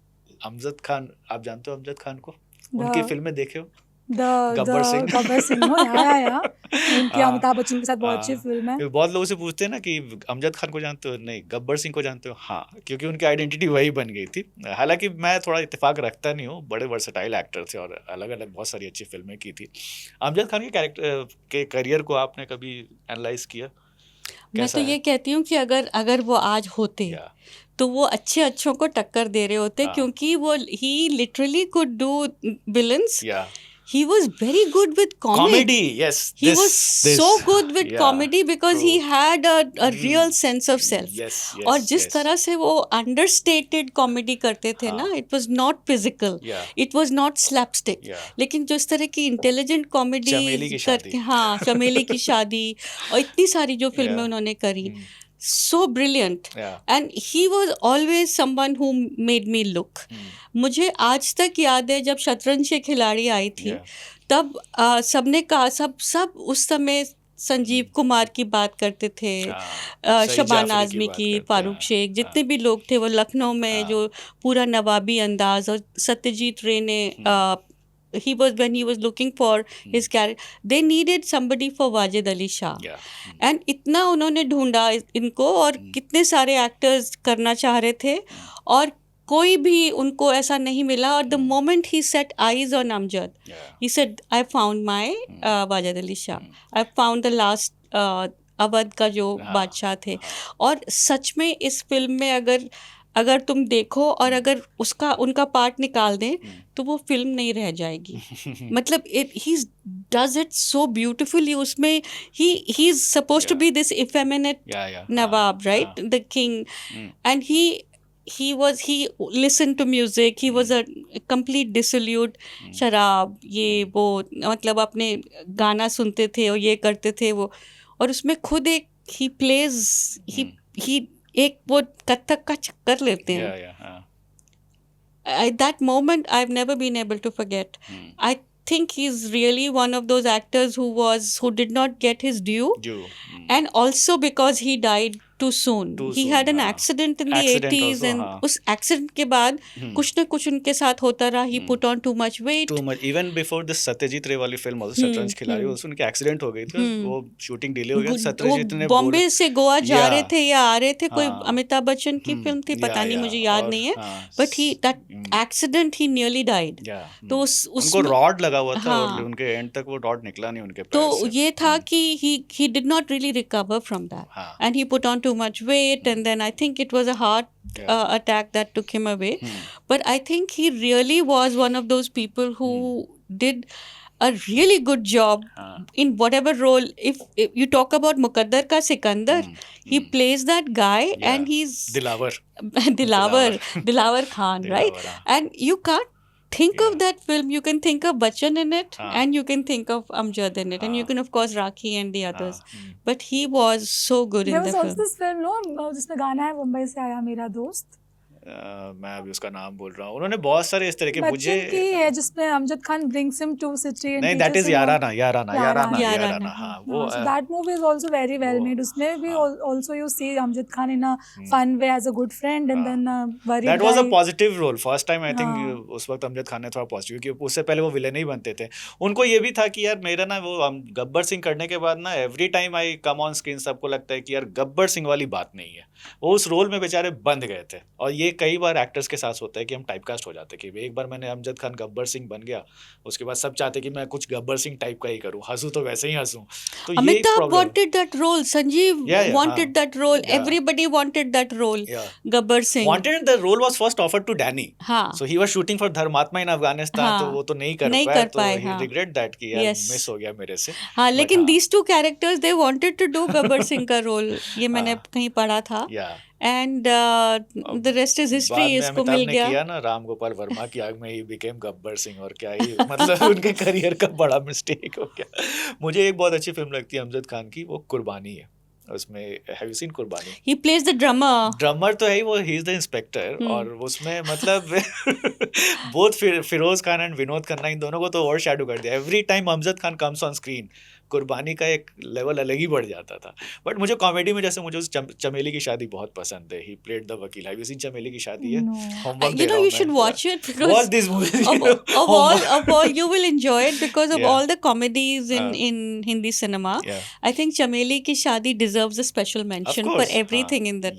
अमजद खान, आप जानते हो अमजद खान को? उनकी फिल्में देखे हो? गब्बर सिंह या उनकी अमिताभ बच्चन के साथ बहुत अच्छी फिल्म है। बहुत लोगों से पूछते हैं ना कि अमजद खान को जानते हो? नहीं, गब्बर सिंह को जानते हो? हाँ, क्योंकि उनकी आइडेंटिटी वही बन गई थी। हालांकि मैं थोड़ा इत्तेफाक रखता नहीं हूँ, बड़े वर्सेटाइल एक्टर थे और अलग अलग बहुत सारी अच्छी फिल्में की थी। अमजद खान के कैरेक्टर के करियर को आपने कभी एनालाइज किया? मैं तो ये कहती हूँ कि अगर वो आज होते तो वो अच्छों को टक्कर दे रहे होते, क्योंकि वो he literally could do villains. He was very good with comedy. Yes. He was so good with comedy because he had a real sense of self. Yes. और जिस तरह से वो understated comedy करते थे ना, it was not physical. It was not slapstick. लेकिन जिस तरह की intelligent comedy करते, हाँ, चमेली की शादी और इतनी सारी जो फिल्में उन्होंने करी, so brilliant. Yeah. And he was always someone who made me look. मुझे आज तक याद है जब शतरंज के खिलाड़ी आई थी, Yeah. तब सबने कहा, सब उस समय संजीव कुमार की बात करते थे, सईद शबाना जाफरी आजमी बात की, करते फारूक हैं। शेख, जितने भी लोग थे वो लखनऊ में जो पूरा नवाबी अंदाज, और सत्यजीत रे ने when he was looking for his character, they needed somebody for Wajid Ali Shah. Yeah. And इतना उन्होंने ढूंढा इनको, और कितने सारे एक्टर्स करना चाह रहे थे, और कोई भी उनको ऐसा नहीं मिला. और the moment he set eyes on Amjad, he said I found my Wajid Ali Shah, I found the last Awadh का जो बादशाह थे. और सच में इस फिल्म में अगर तुम देखो और अगर उनका पार्ट निकाल दें तो वो फिल्म नहीं रह जाएगी. मतलब he does it so beautifully. उसमें he is supposed to be this effeminate nawab, right, the king, and he listened to music, he was a complete dissolute. शराब, ये वो, मतलब अपने गाना सुनते थे और ये करते थे वो. और उसमें खुद एक he plays, he एक वो कथक का चक्कर लेते हैं. That moment I've never been able to forget. I think he's really one of those actors who did not get his due. And also because he died too soon. He had an accident in the 80s, and उस accident के बाद कुछ ना कुछ उनके साथ होता रहा. He put on too much weight. Even before this Satyajit रे वाली फिल्म और शतरंज खिलाड़ी, उसमें उनके एक्सीडेंट हो गई थी, वो शूटिंग डिले हो गया. सत्यजीत ने बॉम्बे से गोवा जा रहे थे या आ रहे थे, कोई अमिताभ बच्चन की फिल्म थी, पता नहीं, मुझे याद नहीं है, but that accident he nearly died. तो उनको रॉड लगा हुआ था और उनके एंड तक वो रॉड निकला नहीं उनके पैर से. तो ये था कि he did not really recover from that, and he put on too much weight, and then I think it was a heart attack that took him away. But I think he really was one of those people who did a really good job in whatever role. If you talk about Muqaddar ka Sikandar, he plays that guy, and he's Dilawar Khan, right? And you can't think of that film. You can think of Bachchan in it, and you can think of Amjad in it, and you can of course Rakhi and the others. But he was so good in the film. There was also this film, no, जिसमें गाना है मुंबई से आया मेरा दोस्त. मैं अभी उसका नाम बोल रहा हूँ. उन्होंने बहुत सारे इस तरह के, मुझे की है जिसमें Amjad Khan brings him to city and नहीं, that is याराना. हाँ, वो so that movie is also very well made. उसमें भी also you see Amjad Khan in a fun way as a good friend, and then worried that was guy. a positive role. First time I think उस वक्त अमजद खान ने थोड़ा positive, क्योंकि उससे पहले वो विलेन ही बनते थे. उनको ये भी था कि यार मेरा ना वो गब्बर सिंह करने के बाद ना every time I come on screen सबको लगता है कि यार गब्बर सिंह वाली बात नहीं है. वो उस रोल में बेचारे बंध गए थे. और ये कई बार एक्टर्स के साथ होता है कि हम टाइपकास्ट हो जाते हैं कि एक बार मैंने अमजद खान गब्बर सिंह बन गया, उसके बाद सब चाहते कि मैं कुछ गब्बर सिंह टाइप का ही करूं, हंसूं तो वैसे ही हंसूं. तो ये Amitabh wanted that role, Sanjeev wanted that role, everybody wanted that role. Gabbar Singh wanted, the role was first offered to Danny. So he was shooting for Dharmatma in Afghanistan, तो वो तो नहीं कर पाया, तो he regret that कि यार miss हो गया मेरे से. हाँ, लेकिन these two characters they wanted to do Gabbar Singh का role, ये मैंने कहीं पढ़ा था. And the rest is history. इसको मिल गया. किया ना राम गोपाल वर्मा की आग में, ही became गब्बर सिंह, और क्या ही मतलब उनके करियर का बड़ा मिस्टेक हो गया. मुझे एक बहुत अच्छी फिल्म लगती है अमजद खान की, वो कुर्बानी है. उसमें हैव यू सीन कुर्बानी? He plays the drummer तो है ही वो, he is the inspector. और उसमें मतलब both फिरोज खान एंड विनोद खन्ना, इन दोनों को तो और शैडो कर दिया. Every time Amjad Khan comes on screen, कुर्बानी का एक लेवल अलग ही बढ़ जाता था. बट मुझे कॉमेडी में जैसे मुझे उस चमेली की शादी बहुत पसंद है. ही प्लेड द वकील. हैव यू सीन चमेली की शादी? है you know you should watch it because watch these movies. of all you will enjoy it because of all the comedies in Hindi cinema. I think Chameli ki Shaadi deserves a special mention for everything in the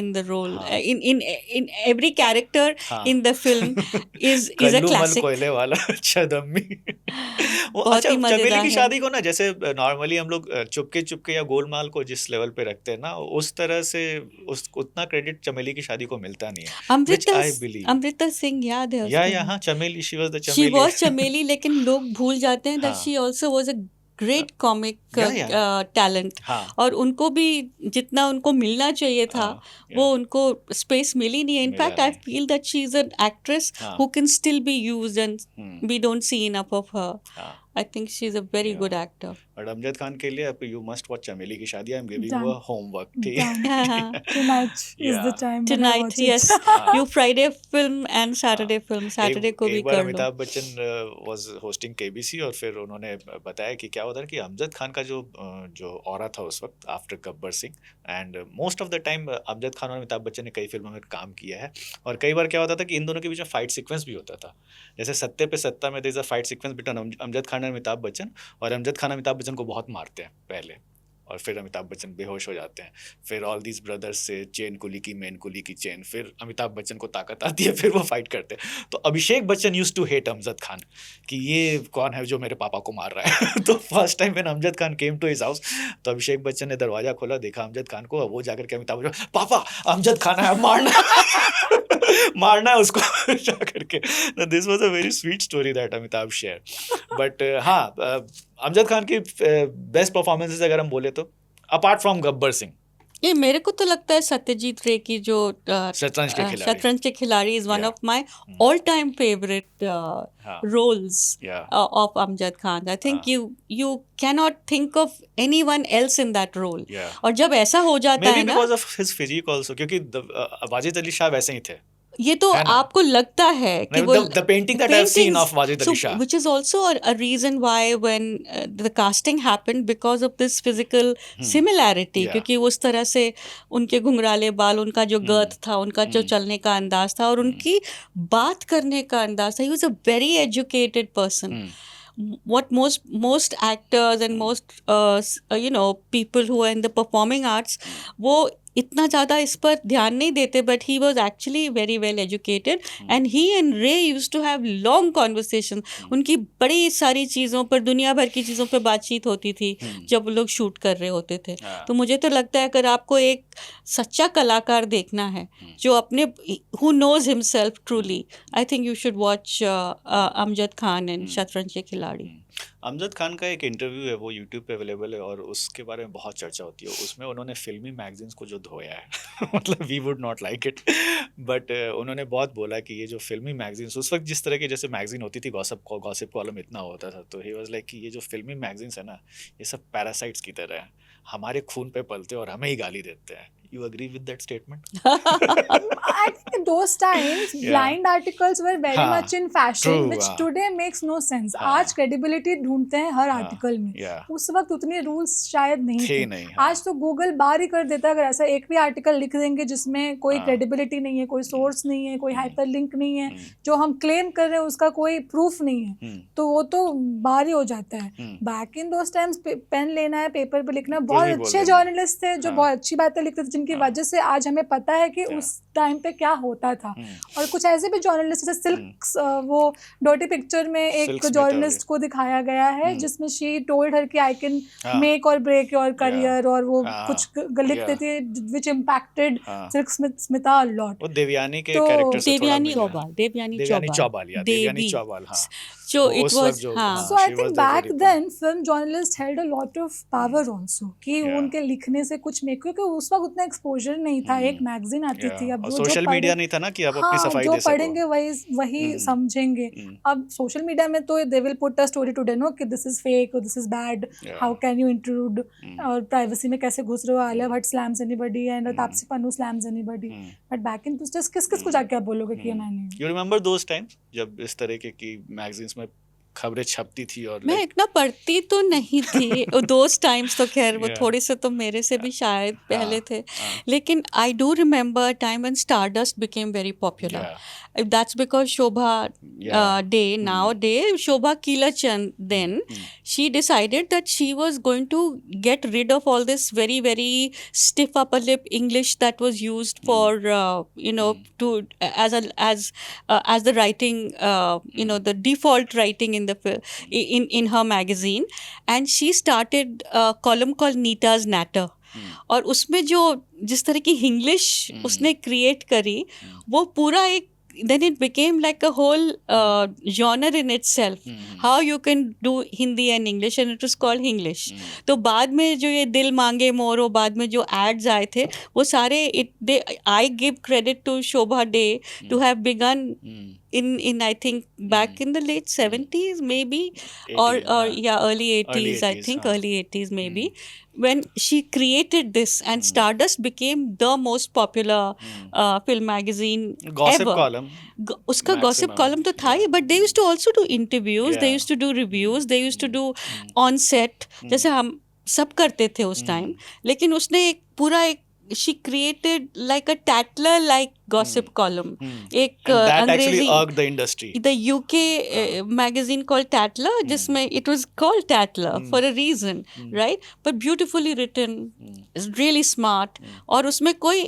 in the role. In every character in the film is a classic. कोयले वाला छदम्मी. अच्छा, चमेली की शादी को ना जैसे normally हम लोग चुपके या गोलमाल को जिस लेवल पे रखते हैं ना, उस तरह से उतना क्रेडिट चमेली की शादी को मिलता नहीं है. अमृता सिंह याद है उसको? हाँ, चमेली, she was चमेली. लेकिन लोग भूल जाते हैं that she also was a great comic talent. और उनको भी जितना उनको मिलना चाहिए था वो उनको स्पेस मिली नहीं है. In fact I feel that she is an actress who can still be used and we don't see enough of her. I think she's a very Yeah. good actor. और अमजद खान के लिए यू मस्ट वॉच चमेली की शादी. I am giving Done. You a homework. ठीक Done. है. Tonight is the Yeah. time when I Tonight, watch yes. it. You Friday film and Saturday film. Saturday को भी एक बार कर लो. Amitabh Bachchan was hosting KBC और फिर उन्होंने बताया कि क्या होता है कि अमजद खान का जो ऑरा था उस वक्त after Gabbar Singh, and most of the time Amjad Khan और अमिताभ बच्चन ने कई फिल्मों में काम किया है, और कई बार क्या होता था कि इन दोनों के बीच में फाइट सीक्वेंस भी होता था. जैसे सत्ते पे सत्ता में there is a fight sequence between Amjad Khan और अमिताभ बच्चन, और अमजद खान अमिताभ बच्चन को बहुत मारते हैं पहले, और फिर अमिताभ बच्चन बेहोश हो जाते हैं. फिर ऑल दीज ब्रदर्स से चेन कुली की मेन कुली की चेन, फिर अमिताभ बच्चन को ताकत आती है, फिर वो फाइट करते हैं. तो Abhishek Bachchan use to hate Amjad Khan कि ये कौन है जो मेरे पापा को मार रहा है. तो first time when Amjad Khan came to his house, तो अभिषेक बच्चन ने दरवाजा खोला, देखा अमजद खान को, वो जाकर के अमिताभ बच्चन, पापा अमजद खान है, मारना मारना है उसको जाकर के. This was a very sweet story that Amitabh share. But हाँ, अमजद खान की बेस्ट परफॉर्मेंसेस अगर हम बोले तो अपार्ट फ्रॉम गब्बर सिंह, ये मेरे को तो लगता है सत्यजीत रे की जो शतरंज के खिलाड़ी. शतरंज के खिलाड़ी is one Yeah. Of my all time favourite हाँ. roles Yeah. of Amjad Khan. I think हाँ. you cannot think of anyone else in that role. Yeah. और जब ऐसा हो जाता Maybe है ना, because of his physique also, क्योंकि वाजिद अली शाह वैसे ही थे. ये तो है ना? आपको लगता है कि वो The painting that I've seen of Wajid Ali Shah. which is also a reason why when the casting happened, because of this physical similarity, Yeah. क्योंकि उस तरह से उनके घुंघराले बाल, उनका जो गर्थ था, उनका जो चलने का अंदाज था, और उनकी बात करने का अंदाज था. He was a very educated person. What most actors and most people who are in the performing arts, वो इतना ज़्यादा इस पर ध्यान नहीं देते, but he was actually very well educated, and he and Ray used to have long conversation. उनकी बड़ी सारी चीज़ों पर, दुनिया भर की चीज़ों पर बातचीत होती थी जब वो लोग शूट कर रहे होते थे. तो मुझे तो लगता है अगर आपको एक सच्चा कलाकार देखना है जो अपने who knows himself truly, I think you should watch Amjad Khan and Shatranj Ke खिलाड़ी. अमजद खान का एक इंटरव्यू है, वो यूट्यूब पे अवेलेबल है, और उसके बारे में बहुत चर्चा होती है. उसमें उन्होंने फिल्मी मैगजीन्स को जो धोया है मतलब we would not like it, but उन्होंने बहुत बोला कि ये जो फिल्मी मैगजीन्स उस वक्त जिस तरह की जैसे मैगजीन होती थी, गॉसिप कॉलम इतना होता था, तो ही वाज लाइक कि ये जो फिल्मी मैगजीन्स है ना, ये सब पैरासाइट्स की तरह है, हमारे खून पे पलते हैं और हमें ही गाली देते हैं. You agree with that statement? I think in those times, Yeah. blind articles were very हाँ, much in fashion, true, which हाँ. today makes no sense. हाँ. आज credibility ढूंढते हैं हर हाँ, आर्टिकल में. yeah. उस वक्त उतने रूल्स शायद नहीं थे थे. नहीं, हाँ. आज तो गूगल बार ही कर देता है, अगर ऐसा एक भी आर्टिकल लिख देंगे जिसमें कोई हाँ. क्रेडिबिलिटी नहीं है, कोई सोर्स नहीं है, कोई हाइपरलिंक नहीं है, जो हम क्लेम कर रहे हैं उसका कोई प्रूफ नहीं है, तो वो तो बार ही हो जाता है. Back in those times pen लेना है, पेपर पे लिखना, बहुत भी बोल अच्छे देंगे. जर्नलिस्ट थे जो हाँ. बहुत अच्छी बातें लिखते थे, जिनकी वजह से आज हमें पता है कि उस टाइम पे क्या होता था. और कुछ ऐसे भी जर्नलिस्ट, जैसे सिल्क, वो डर्टी पिक्चर में एक सिल्क स्मिथ जर्नलिस्ट को दिखाया गया है जिसमें शी टोल्ड हर कि I can make or break your career, और वो कुछ लिखते थे which impacted Silk Smitha a lot. वो देवयानी के तो कैरेक्टर से थोड़ा देवयानी मिला है. चौबाल, देवयानी चौबाल, हाँ. जो तो it उस was, वक्त जो, हाँ. So I she was think the back very then film journalists held a lot of power also, कि Yeah. उनके लिखने से कुछ में, क्योंकि उस वक्त उतना एक्सपोजर नहीं था. एक मैगजीन आती थी, अब और जो सोशल मीडिया नहीं था ना कि आप अपनी सफाई जो दे सको. पढ़ेंगे वही समझेंगे. अब सोशल मीडिया में तो they will put a story today, no, कि दिस इज फेक और this is bad, how can you intrude, और प्राइवेसी में कैसे घुस रहे हो, Alia Bhatt slams anybody and Taapsee Pannu slams anybody. But back in this किस को जाके आप बोलोगे कि ये मैंने. यू रिमेंबर दोस टाइम्स जब इस तरह की मैगजीन्स में खबरें छपती थी, और मैं इतना पढ़ती तो नहीं थी दोस टाइम्स, तो खैर वो थोड़े से तो मेरे से भी शायद पहले थे, लेकिन I do remember time when stardust became very popular. That's because Shobha Day, nowadays Shobha Keelachand, then she decided that she was going to get rid of all this very very stiff upper lip English that was used for to as the writing, the default writing in the in her magazine, and she started a column called Nita's Natter. और उसमें जो जिस तरह की English उसने create करी, वो पूरा एक, then it became like a whole genre in itself, how you can do Hindi and English, and it was called English. तो बाद में जो ये दिल मांगे मोर, और बाद में जो ads आए थे, वो सारे I give credit to Shobha Day to have begun in I think back in the late 70s maybe, or 80s, yeah, early 80s, I 80s, think हाँ. early 80s maybe, when she created this, and Stardust became the most popular film magazine Gossip ever. column. उसका gossip Maximum, column तो था ही, but they used to also do interviews, they Yeah. Used to do reviews, they used to do on set, जैसे हम सब करते थे उस टाइम. लेकिन उसने एक पूरा एक she created like a tattler like gossip column, एक And that actually अंग्रेजी irked the industry. the UK magazine called Tatler, जिसमें it was called Tatler for a reason, right? But beautifully written, it's really smart. और उसमें कोई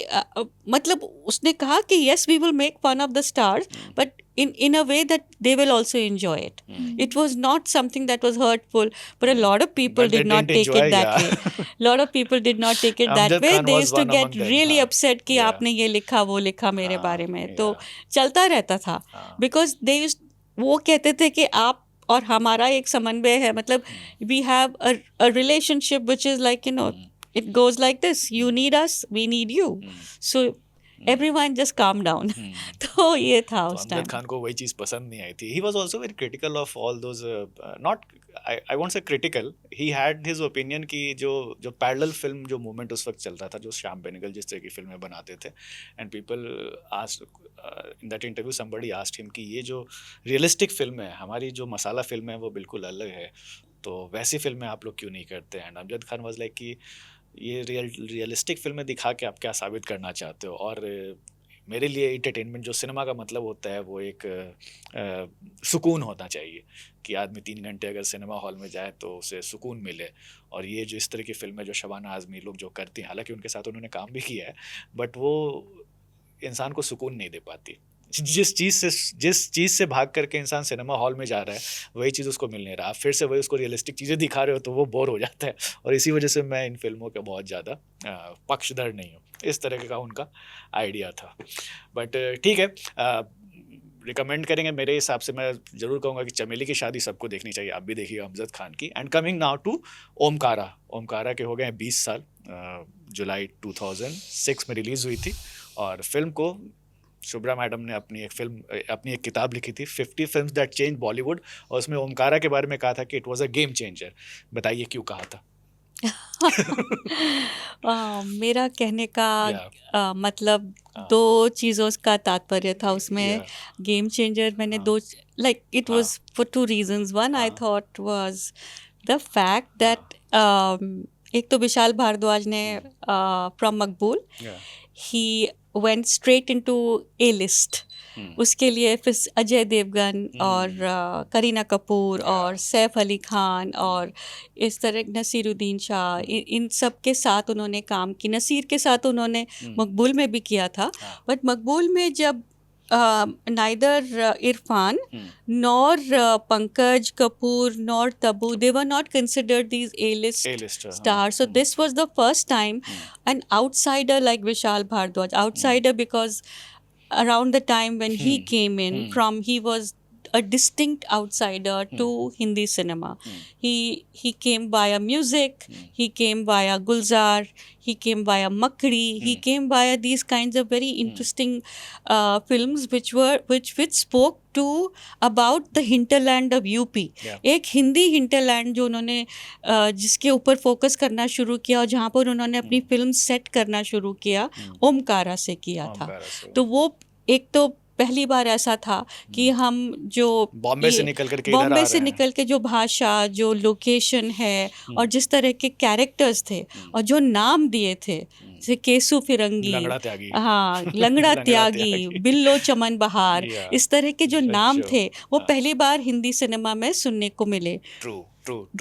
मतलब उसने कहा कि yes, we will make fun of the stars, but in a way that they will also enjoy it. It was not something that was hurtful, but a lot of people But they did not didn't take enjoy, it that yeah. way. lot of people did not take it that Amjad way. Khan They was used to one get among them, really हाँ. upset कि Yeah. आपने ये लिखा वो लिखा मेरे हाँ, बारे में. तो yeah. चलता रहता था, बिकॉज दे वो कहते थे कि आप और हमारा एक समन्वय है, मतलब we have a relationship which is like, you know, it goes like this, you need us, we need you, so everyone just calm down. तो ये था तो उस अमजद टाइम. खान को वही चीज़ पसंद नहीं आई थी. He was also very critical of all those, not I want say critical, he had his opinion कि जो पैरेलल फिल्म जो मूवमेंट उस वक्त चलता था, जो श्याम बेनेगल जिस तरह की फिल्में बनाते थे, and people asked in that interview, somebody asked him कि ये जो रियलिस्टिक फिल्म है, हमारी जो मसाला फिल्म है वो बिल्कुल अलग है, तो वैसी फिल्में आप लोग क्यों नहीं करते. And Amjad Khan was like कि ये रियलिस्टिक फिल्में दिखा के आप क्या साबित करना चाहते हो. और मेरे लिए एंटरटेनमेंट, जो सिनेमा का मतलब होता है, वो एक सुकून होना चाहिए कि आदमी 3 घंटे अगर सिनेमा हॉल में जाए तो उसे सुकून मिले. और ये जो इस तरह की फिल्में जो शबाना आज़मी लोग जो करती हैं, हालांकि उनके साथ उन्होंने काम भी किया है, बट वो इंसान को सुकून नहीं दे पाती. जिस चीज़ से भाग करके इंसान सिनेमा हॉल में जा रहा है, वही चीज़ उसको मिल नहीं रहा. आप फिर से वही उसको रियलिस्टिक चीज़ें दिखा रहे हो तो वो बोर हो जाता है. और इसी वजह से मैं इन फिल्मों का बहुत ज़्यादा पक्षधर नहीं हूँ. इस तरह का उनका आइडिया था. बट ठीक है, रिकमेंड करेंगे. मेरे हिसाब से मैं ज़रूर कहूँगा कि चमेली की शादी सबको देखनी चाहिए. आप भी देखिएगा अमजद खान की. And coming now to Omkara के हो गए 20 साल. जुलाई 2006 में रिलीज़ हुई थी. और फिल्म को शुभ्रा मैडम ने अपनी एक किताब लिखी थी, 50 फिल्म्स दैट चेंज बॉलीवुड, और उसमें ओमकारा के बारे में कहा था कि it was a game changer. बताइए क्यों कहा था. मेरा कहने का मतलब हाँ. 2 चीज़ों का तात्पर्य था उसमें. Yeah. गेम चेंजर मैंने हाँ. 2, like it was for 2 reasons. One I हाँ. Thought was the fact that एक तो विशाल भारद्वाज ने from Maqbool, Yeah. He went straight into a list. उसके लिए फिर अजय देवगन और करीना कपूर और सैफ अली खान और इस तरह नसीरुद्दीन शाह, इन सब के साथ उन्होंने काम की. नसीर के साथ उन्होंने मकबूल में भी किया था. बट मकबूल में जब neither Irfan nor Pankaj Kapoor nor Tabu, they were not considered these A-list stars. So this was the first time an outsider like Vishal Bhardwaj, outsider because around the time when he came in from, he was a distinct outsider to Hindi cinema. He came via music, he came via Gulzar, he came via Makdi, he came via these kinds of very interesting films which spoke to about the hinterland of UP. एक Hindi hinterland जो उन्होंने जिसके ऊपर focus करना शुरू किया और जहाँ पर उन्होंने अपनी फिल्म सेट करना शुरू किया, ओमकारा से किया था. तो वो एक तो पहली बार ऐसा था कि हम जो बॉम्बे से निकल के जो भाषा, जो लोकेशन है और जिस तरह के कैरेक्टर्स थे और जो नाम दिए थे, जैसे केसु फिरंगी, लंगड़ा त्यागी, बिल्लो चमन बहार, इस तरह के जो नाम थे वो पहली बार हिंदी सिनेमा में सुनने को मिले.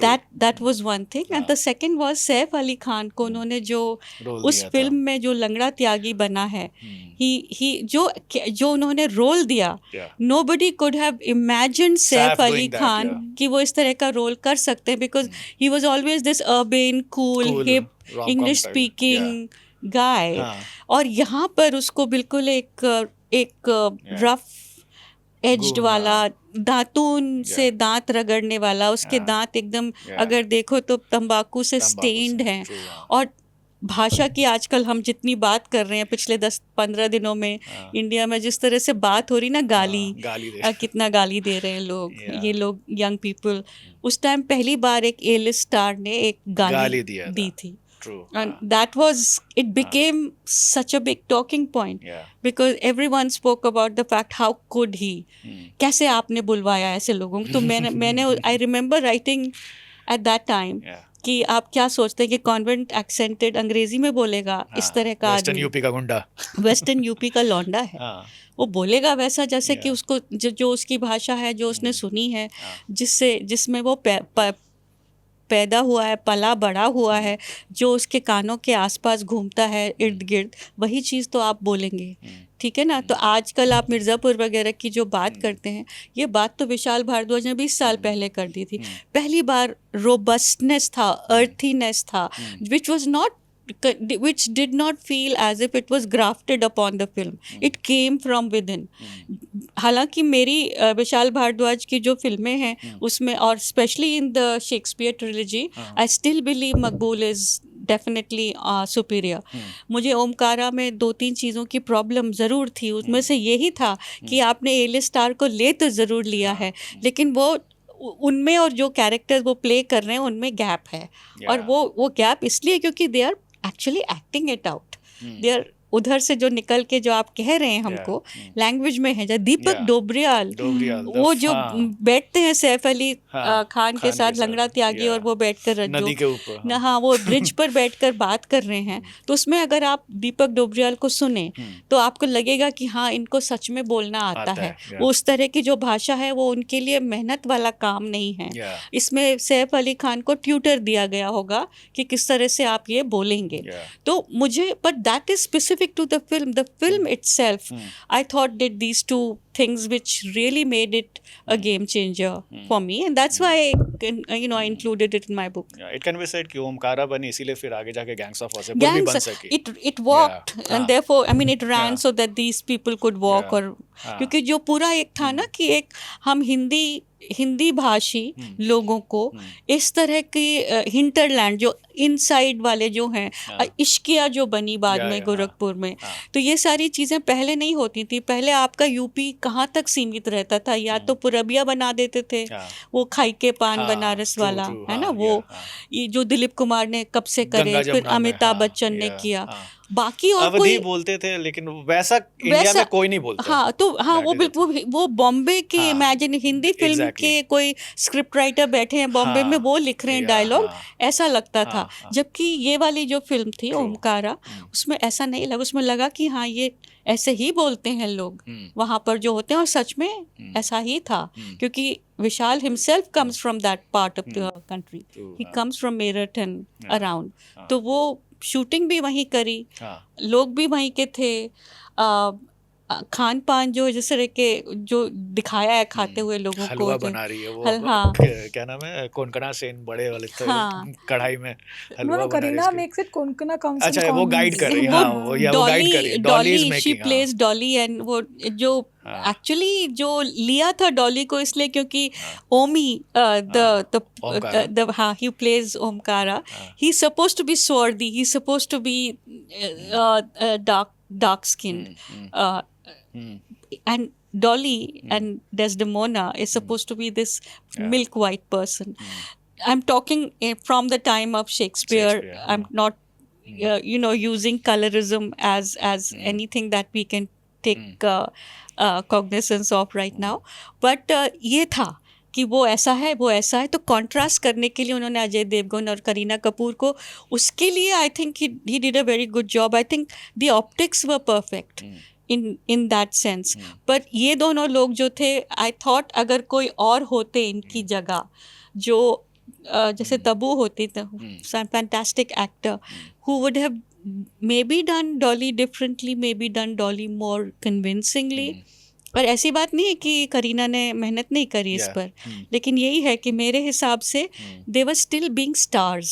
That was one thing. And the second was Saif Ali Khan को उन्होंने जो उस फिल्म में जो लंगड़ा त्यागी बना है, जो उन्होंने रोल दिया, nobody could have imagined Saif Ali Khan कि वो इस तरह का रोल कर सकते हैं, because he was always this urban, cool, hip, English speaking guy. और यहाँ पर उसको बिल्कुल एक रफ एज्ड वाला, दातून से दांत रगड़ने वाला, उसके दांत एकदम अगर देखो तो तंबाकू से स्टेन्ड हैं. और भाषा की आजकल हम जितनी बात कर रहे हैं पिछले 10-15 दिनों में इंडिया में जिस तरह से बात हो रही ना, गाली दे कितना गाली दे रहे हैं लोग, Yeah. ये लोग यंग पीपल, उस टाइम पहली बार एक ए लिस्ट स्टार ने एक गाली दी थी, True. and that was, it became such a big talking point Yeah. because everyone spoke about the fact how could he, कैसे आपने बुलवाया ऐसे लोगों को। तो मैंने I remember writing at that time Yeah. कि आप क्या सोचते हैं कि कॉन्वेंट एक्सेंटेड अंग्रेजी में बोलेगा इस तरह का वेस्टर्न आदमी, यूपी का गुंडा। वेस्टर्न यूपी का लौंडा है, हाँ, वो बोलेगा वैसा जैसे कि Yeah. उसको जो उसकी भाषा है, जो उसने सुनी है, जिसमें वो पैदा हुआ है, पला बड़ा हुआ है, जो उसके कानों के आसपास घूमता है इर्द गिर्द, वही चीज़ तो आप बोलेंगे, ठीक है ना। तो आजकल आप मिर्ज़ापुर वगैरह की जो बात करते हैं, ये बात तो विशाल भारद्वाज ने 20 साल पहले कर दी थी। पहली बार रोबस्टनेस था, अर्थीनेस था, which did not feel as if it was grafted upon the film. It came from within. हालांकि मेरी विशाल भारद्वाज की जो फिल्में हैं उसमें, और specially in the Shakespeare trilogy, I still believe Maqbool is definitely superior. मुझे ओमकारा में 2-3 चीज़ों की प्रॉब्लम ज़रूर थी, उसमें से यही था कि आपने ए लिस्ट स्टार को ले तो ज़रूर लिया है, लेकिन वो उनमें और जो कैरेक्टर्स वो प्ले कर रहे हैं उनमें गैप है। और वो गैप इसलिए क्योंकि they are actually acting it out, they are उधर से जो निकल के जो आप कह रहे हैं हमको लैंग्वेज में है, जैसे दीपक डोबरियाल, वो जो बैठते हैं सैफ अली खान के साथ, लंगड़ा त्यागी, और वो बैठकर नदी के ऊपर, ना, हाँ, वो ब्रिज पर बैठकर बात कर रहे हैं, तो उसमें अगर आप दीपक डोबरियाल को सुने तो आपको लगेगा कि हाँ, इनको सच में बोलना आता है। वो उस तरह की जो भाषा है वो उनके लिए मेहनत वाला काम नहीं है। इसमें सैफ अली खान को ट्यूटर दिया गया होगा कि किस तरह से आप ये बोलेंगे। तो मुझे, but that is specific to the film itself, I thought did these two things which really made it a game changer for me, and that's why I included it in my book. It can be said कि ओमकारा बनी इसीलिए फिर आगे जाके gangs of Wasseypur भी बन सकी। It walked, and therefore I mean it ran so that these people could walk, और क्योंकि जो पूरा एक था ना कि एक हम हिंदी भाषी लोगों को इस तरह की हिंटरलैंड, जो इनसाइड वाले जो हैं, इश्किया जो बनी बाद में गोरखपुर में, तो ये सारी चीज़ें पहले नहीं होती थी। पहले आपका यूपी कहाँ तक सीमित रहता था, या तो पुरबिया बना देते थे, वो खाई के पान बनारस वाला है ना, वो ये जो दिलीप कुमार ने कब से करे, फिर अमिताभ बच्चन ने किया, बाकी और कोई बोलते थे, लेकिन वैसा इंडिया में कोई नहीं बोलता। हाँ, तो हाँ, वो बॉम्बे के इमेजिन हिंदी फिल्म के कोई स्क्रिप्ट राइटर बैठे हैं बॉम्बे में, वो लिख रहे हैं डायलॉग, ऐसा लगता था। जबकि ये वाली जो फिल्म थी ओमकारा, उसमें ऐसा नहीं लगा, उसमें लगा कि हाँ, ये ऐसे ही बोलते हैं लोग वहाँ पर जो होते हैं, और सच में ऐसा ही था, क्योंकि विशाल himself comes from that part of the country. He comes from Meerut and around. तो वो शूटिंग भी वहीं करी, लोग भी वहीं के थे, खान पान जो जिस तरह के जो दिखाया है खाते हुए लोगों को, हलवा बना रही है वो, हाँ, क्या नाम है, कोनकना सेन बड़े वाले कढ़ाई में हलवा बना रही है। Kareena makes it Konkona comes, अच्छा, वो गाइड कर रही है, हाँ, वो गाइड कर रही है, Dolly is making, she plays Dolly, and वो जो एक्चुअली जो लिया था डॉली को इसलिए क्योंकि ओमी हाँ, he plays Omkara, he suppose to be swarthy, he suppose to be dark skinned, and Dolly and Desdemona is supposed to be this milk white person. I'm talking from the time of Shakespeare. I'm not using colorism as anything that we can take cognizance of right now, but ये था कि वो ऐसा है, वो ऐसा है, तो कॉन्ट्रास्ट करने के लिए उन्होंने अजय देवगन और करीना कपूर को, उसके लिए आई think he did a very good job. I think the optics were perfect in that sense. पर ये दोनों लोग जो थे, आई थॉट अगर कोई और होते इनकी जगह, जो जैसे तब्बू होती, fantastic actor who would have maybe done Dolly differently, maybe done Dolly more convincingly. और ऐसी बात नहीं है कि करीना ने मेहनत नहीं करी इस पर, लेकिन यही है कि मेरे हिसाब से they were still being stars.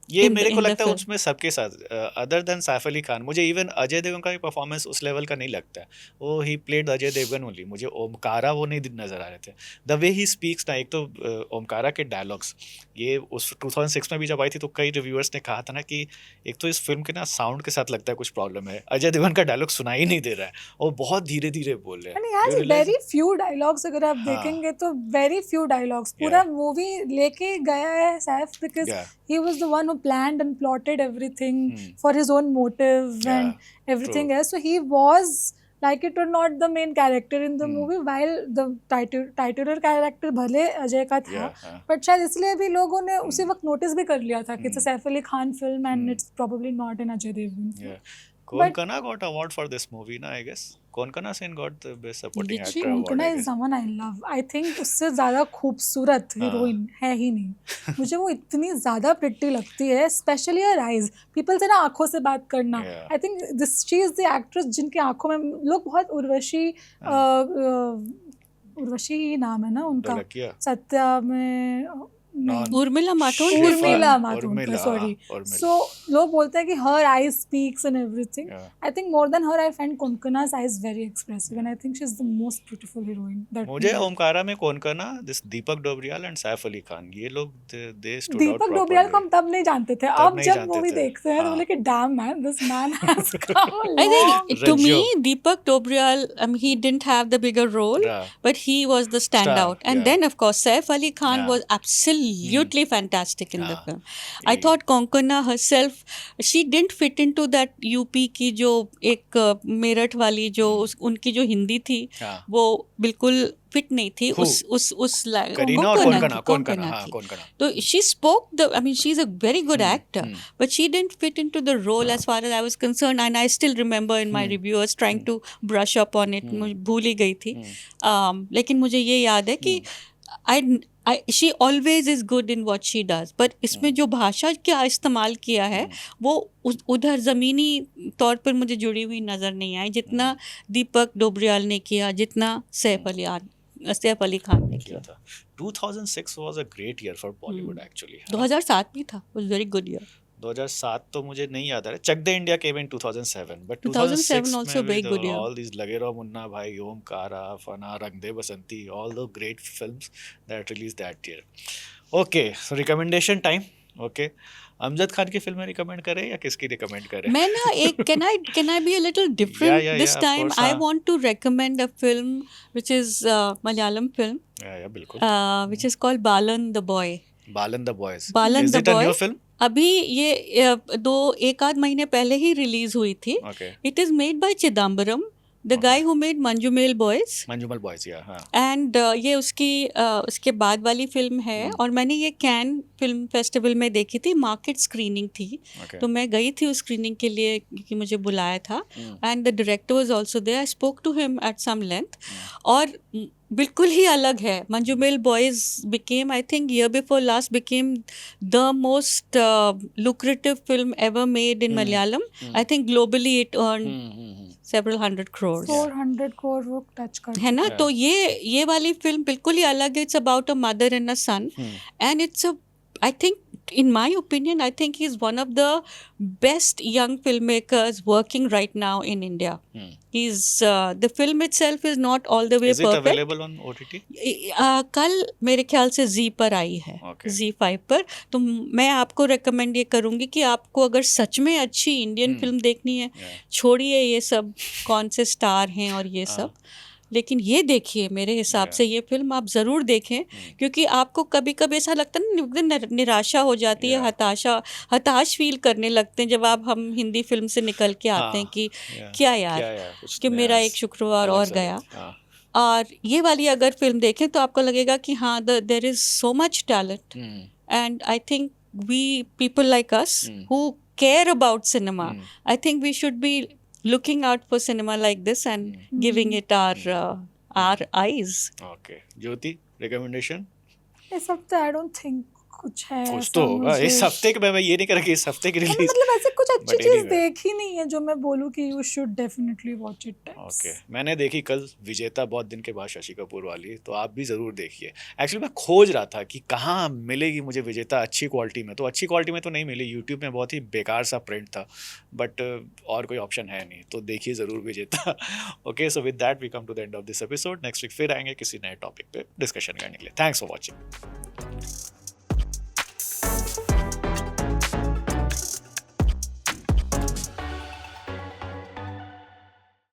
ये in मेरे the- को in the लगता है film. उसमें सबके साथ अदर देन सैफ अली खान, मुझे इवन अजय देवगन का भी परफॉर्मेंस उस लेवल का नहीं लगता है। वो he played Ajay Devgn only, मुझे ओमकारा वो नहीं नजर आ रहे थे। द वे ही स्पीक्स ना, एक तो ओमकारा के डायलॉग्स, ये उस 2006 में भी जब आई थी तो कई रिव्यूअर्स ने कहा था ना कि एक तो इस फिल्म के ना साउंड के साथ लगता है कुछ प्रॉब्लम है, अजय देवगन का डायलॉग सुनाई नहीं दे रहा है और बहुत धीरे धीरे बोल रहे हैं। And he You has realize very few dialogues, अगर आप हाँ। देखेंगे तो very few dialogues। पूरा मूवी लेके गया है Saif, because Yeah. he was the one who planned and plotted everything Hmm. for his own motive Yeah, and everything true. else. So he was, like it or not, the main character in the Hmm. movie, while the titular character भले अजय का था, Yeah, हाँ। but शायद इसलिए भी लोगों ने उसी वक्त नोटिस भी कर लिया था कि it's a Saif Ali Khan film and it's probably not an Ajay Devgan film. Yeah. Konkana got award for this movie ना, I guess. Konkana Sen got the best supporting Did she? actor award, Konkona I is guess. Someone I love. I think उससे ज़्यादा खूबसूरत heroine है ही नहीं। मुझे वो इतनी ज़्यादा प्रिटी लगती है, स्पेशली हर आइज। पीपल से ना आंखों से बात करना, Yeah. I think this she is the actress जिनकी आंखों में लोग बहुत उर्वशी उर्वशी ही नाम है ना उनका, ढोलकिया? सत्या में नहीं, Urmila Matondkar Shrifa. Urmila Matondkar, Urmila, sorry. Urmila. So लोग बोलते हैं कि her eyes speaks and everything. Yeah. I think more than her I find Konkona's eyes very expressive and I think she's the most beautiful heroine that मुझे ओमकारा में Konkona, this Deepak Dobriyal and Saif Ali Khan, ये लोग they stood out दीपक डोबरियाल को हम तब नहीं जानते थे, अब नहीं जब जानते मूवी थे। देखते हैं तो हाँ। बोले कि dam man, this man has come I think to me, Rajyo. Deepak Dobriyal, he didn't have the bigger role, Yeah. but he was the standout. And yeah. then, of course, Saif Ali Khan Yeah. was absolutely fantastic in the Yeah. film. I thought Konkona herself, she didn't fit into that UP की जो एक मेरठ वाली जो उनकी जो हिंदी थी, हाँ। वो बिल्कुल फिट नहीं थी Who? उस करीना और कोनकना, कोनकना हाँ, थी। कोनकना। तो she spoke the, I mean, she's a very good actor, but she didn't fit into the role as far as I was concerned. And I still remember in my reviewers trying to brush up on it. मुझे भूल ही गई थी। लेकिन मुझे ये याद है कि she always is good in what she does. But इसमें जो भाषा का इस्तेमाल किया है वो उधर ज़मीनी तौर पर मुझे जुड़ी हुई नज़र नहीं आई, जितना दीपक डोबरियाल ने किया, जितना सैफ अली खान ने किया। था। 2006 was a great year for Bollywood actually. 2007 भी था, was very good year. 2007 तो मुझे नहीं याद आ रहा। चक दे India came in 2007, but 2007 2006 also में very भी good year. all these लगे रहो मुन्ना भाई, ओमकारा, फना, रंग दे बसंती, all the great films that released that year. Okay, so recommendation time. Okay, Amjad Khan की फिल्में रिकमेंड करें या किसकी रिकमेंड करें? मैं ना एक can I be a little different Yeah, this of time? course, I हाँ। want to recommend a film which is Malayalam film या बिल्कुल। which is called Balan the Boy. Balan the boys. Balan Is the it a new Boy. film? अभी ये एक आध महीने पहले ही release हुई थी। Okay. It is made by Chidambaram, the guy who made Manjumail Boys. Manjummel boys, या हाँ। एंड ये उसके बाद वाली फिल्म है और मैंने ये कैन फिल्म फेस्टिवल में देखी थी, मार्केट स्क्रीनिंग थी। Okay. तो मैं गई थी उस स्क्रीनिंग के लिए क्योंकि मुझे बुलाया था and the director was also there. I spoke to him at some length और बिल्कुल ही अलग है। Manjummel Boys became, I think year before last, became the most lucrative film ever made in Malayalam. I think globally it earned several hundred crores. 400 crore वो touch कर है ना? तो ये वाली फिल्म बिल्कुल ही अलग है। It's about a mother and a son and it's a, I think, in my opinion, I think he's one of the best young filmmakers working right now in India. He's the film itself is not all the way Is it perfect. available on OTT? कल मेरे ख्याल से Z पर आई है, Okay. Z5 पर। तो मैं आपको रेकमेंड ये करूँगी कि आपको अगर सच में अच्छी इंडियन फिल्म देखनी है, छोड़िए ये सब कौन से स्टार हैं और ये सब, लेकिन ये देखिए, मेरे हिसाब से ये फिल्म आप ज़रूर देखें क्योंकि आपको कभी कभी ऐसा लगता है ना, निराशा हो जाती है, हताश फील करने लगते हैं जब हम हिंदी फिल्म से निकल के आते हैं कि क्या यार कुछ कि मेरा एक शुक्रवार और गया। और ये वाली अगर फिल्म देखें तो आपको लगेगा कि हाँ, there is so much talent and I think we people like us who care about cinema, I think we should be looking out for cinema like this and giving it our eyes. Okay. Jyoti, recommendation? ये सब तो I don't think कुछ है कुछ ऐसा तो होगा मुझे। इस हफ्ते के, मैं ये नहीं कह रहा कि इस हफ्ते की रिलीज। मतलब ऐसे कुछ अच्छी But चीज anyway. देखी नहीं है जो मैं बोलूँ कि you should definitely watch it. Okay मैंने देखी कल विजेता, बहुत दिन के बाद शशि कपूर वाली, तो आप भी ज़रूर देखिए। एक्चुअली मैं खोज रहा था कि कहाँ मिलेगी मुझे विजेता अच्छी क्वालिटी में, तो अच्छी क्वालिटी में तो नहीं मिली, यूट्यूब में बहुत ही बेकार सा प्रिंट था, बट और कोई ऑप्शन है नहीं, तो देखिए ज़रूर Vijeta. Okay so with that we come to the end of this episode. Next week फिर आएंगे किसी नए टॉपिक पे डिस्कशन करने के लिए। Thanks for watching.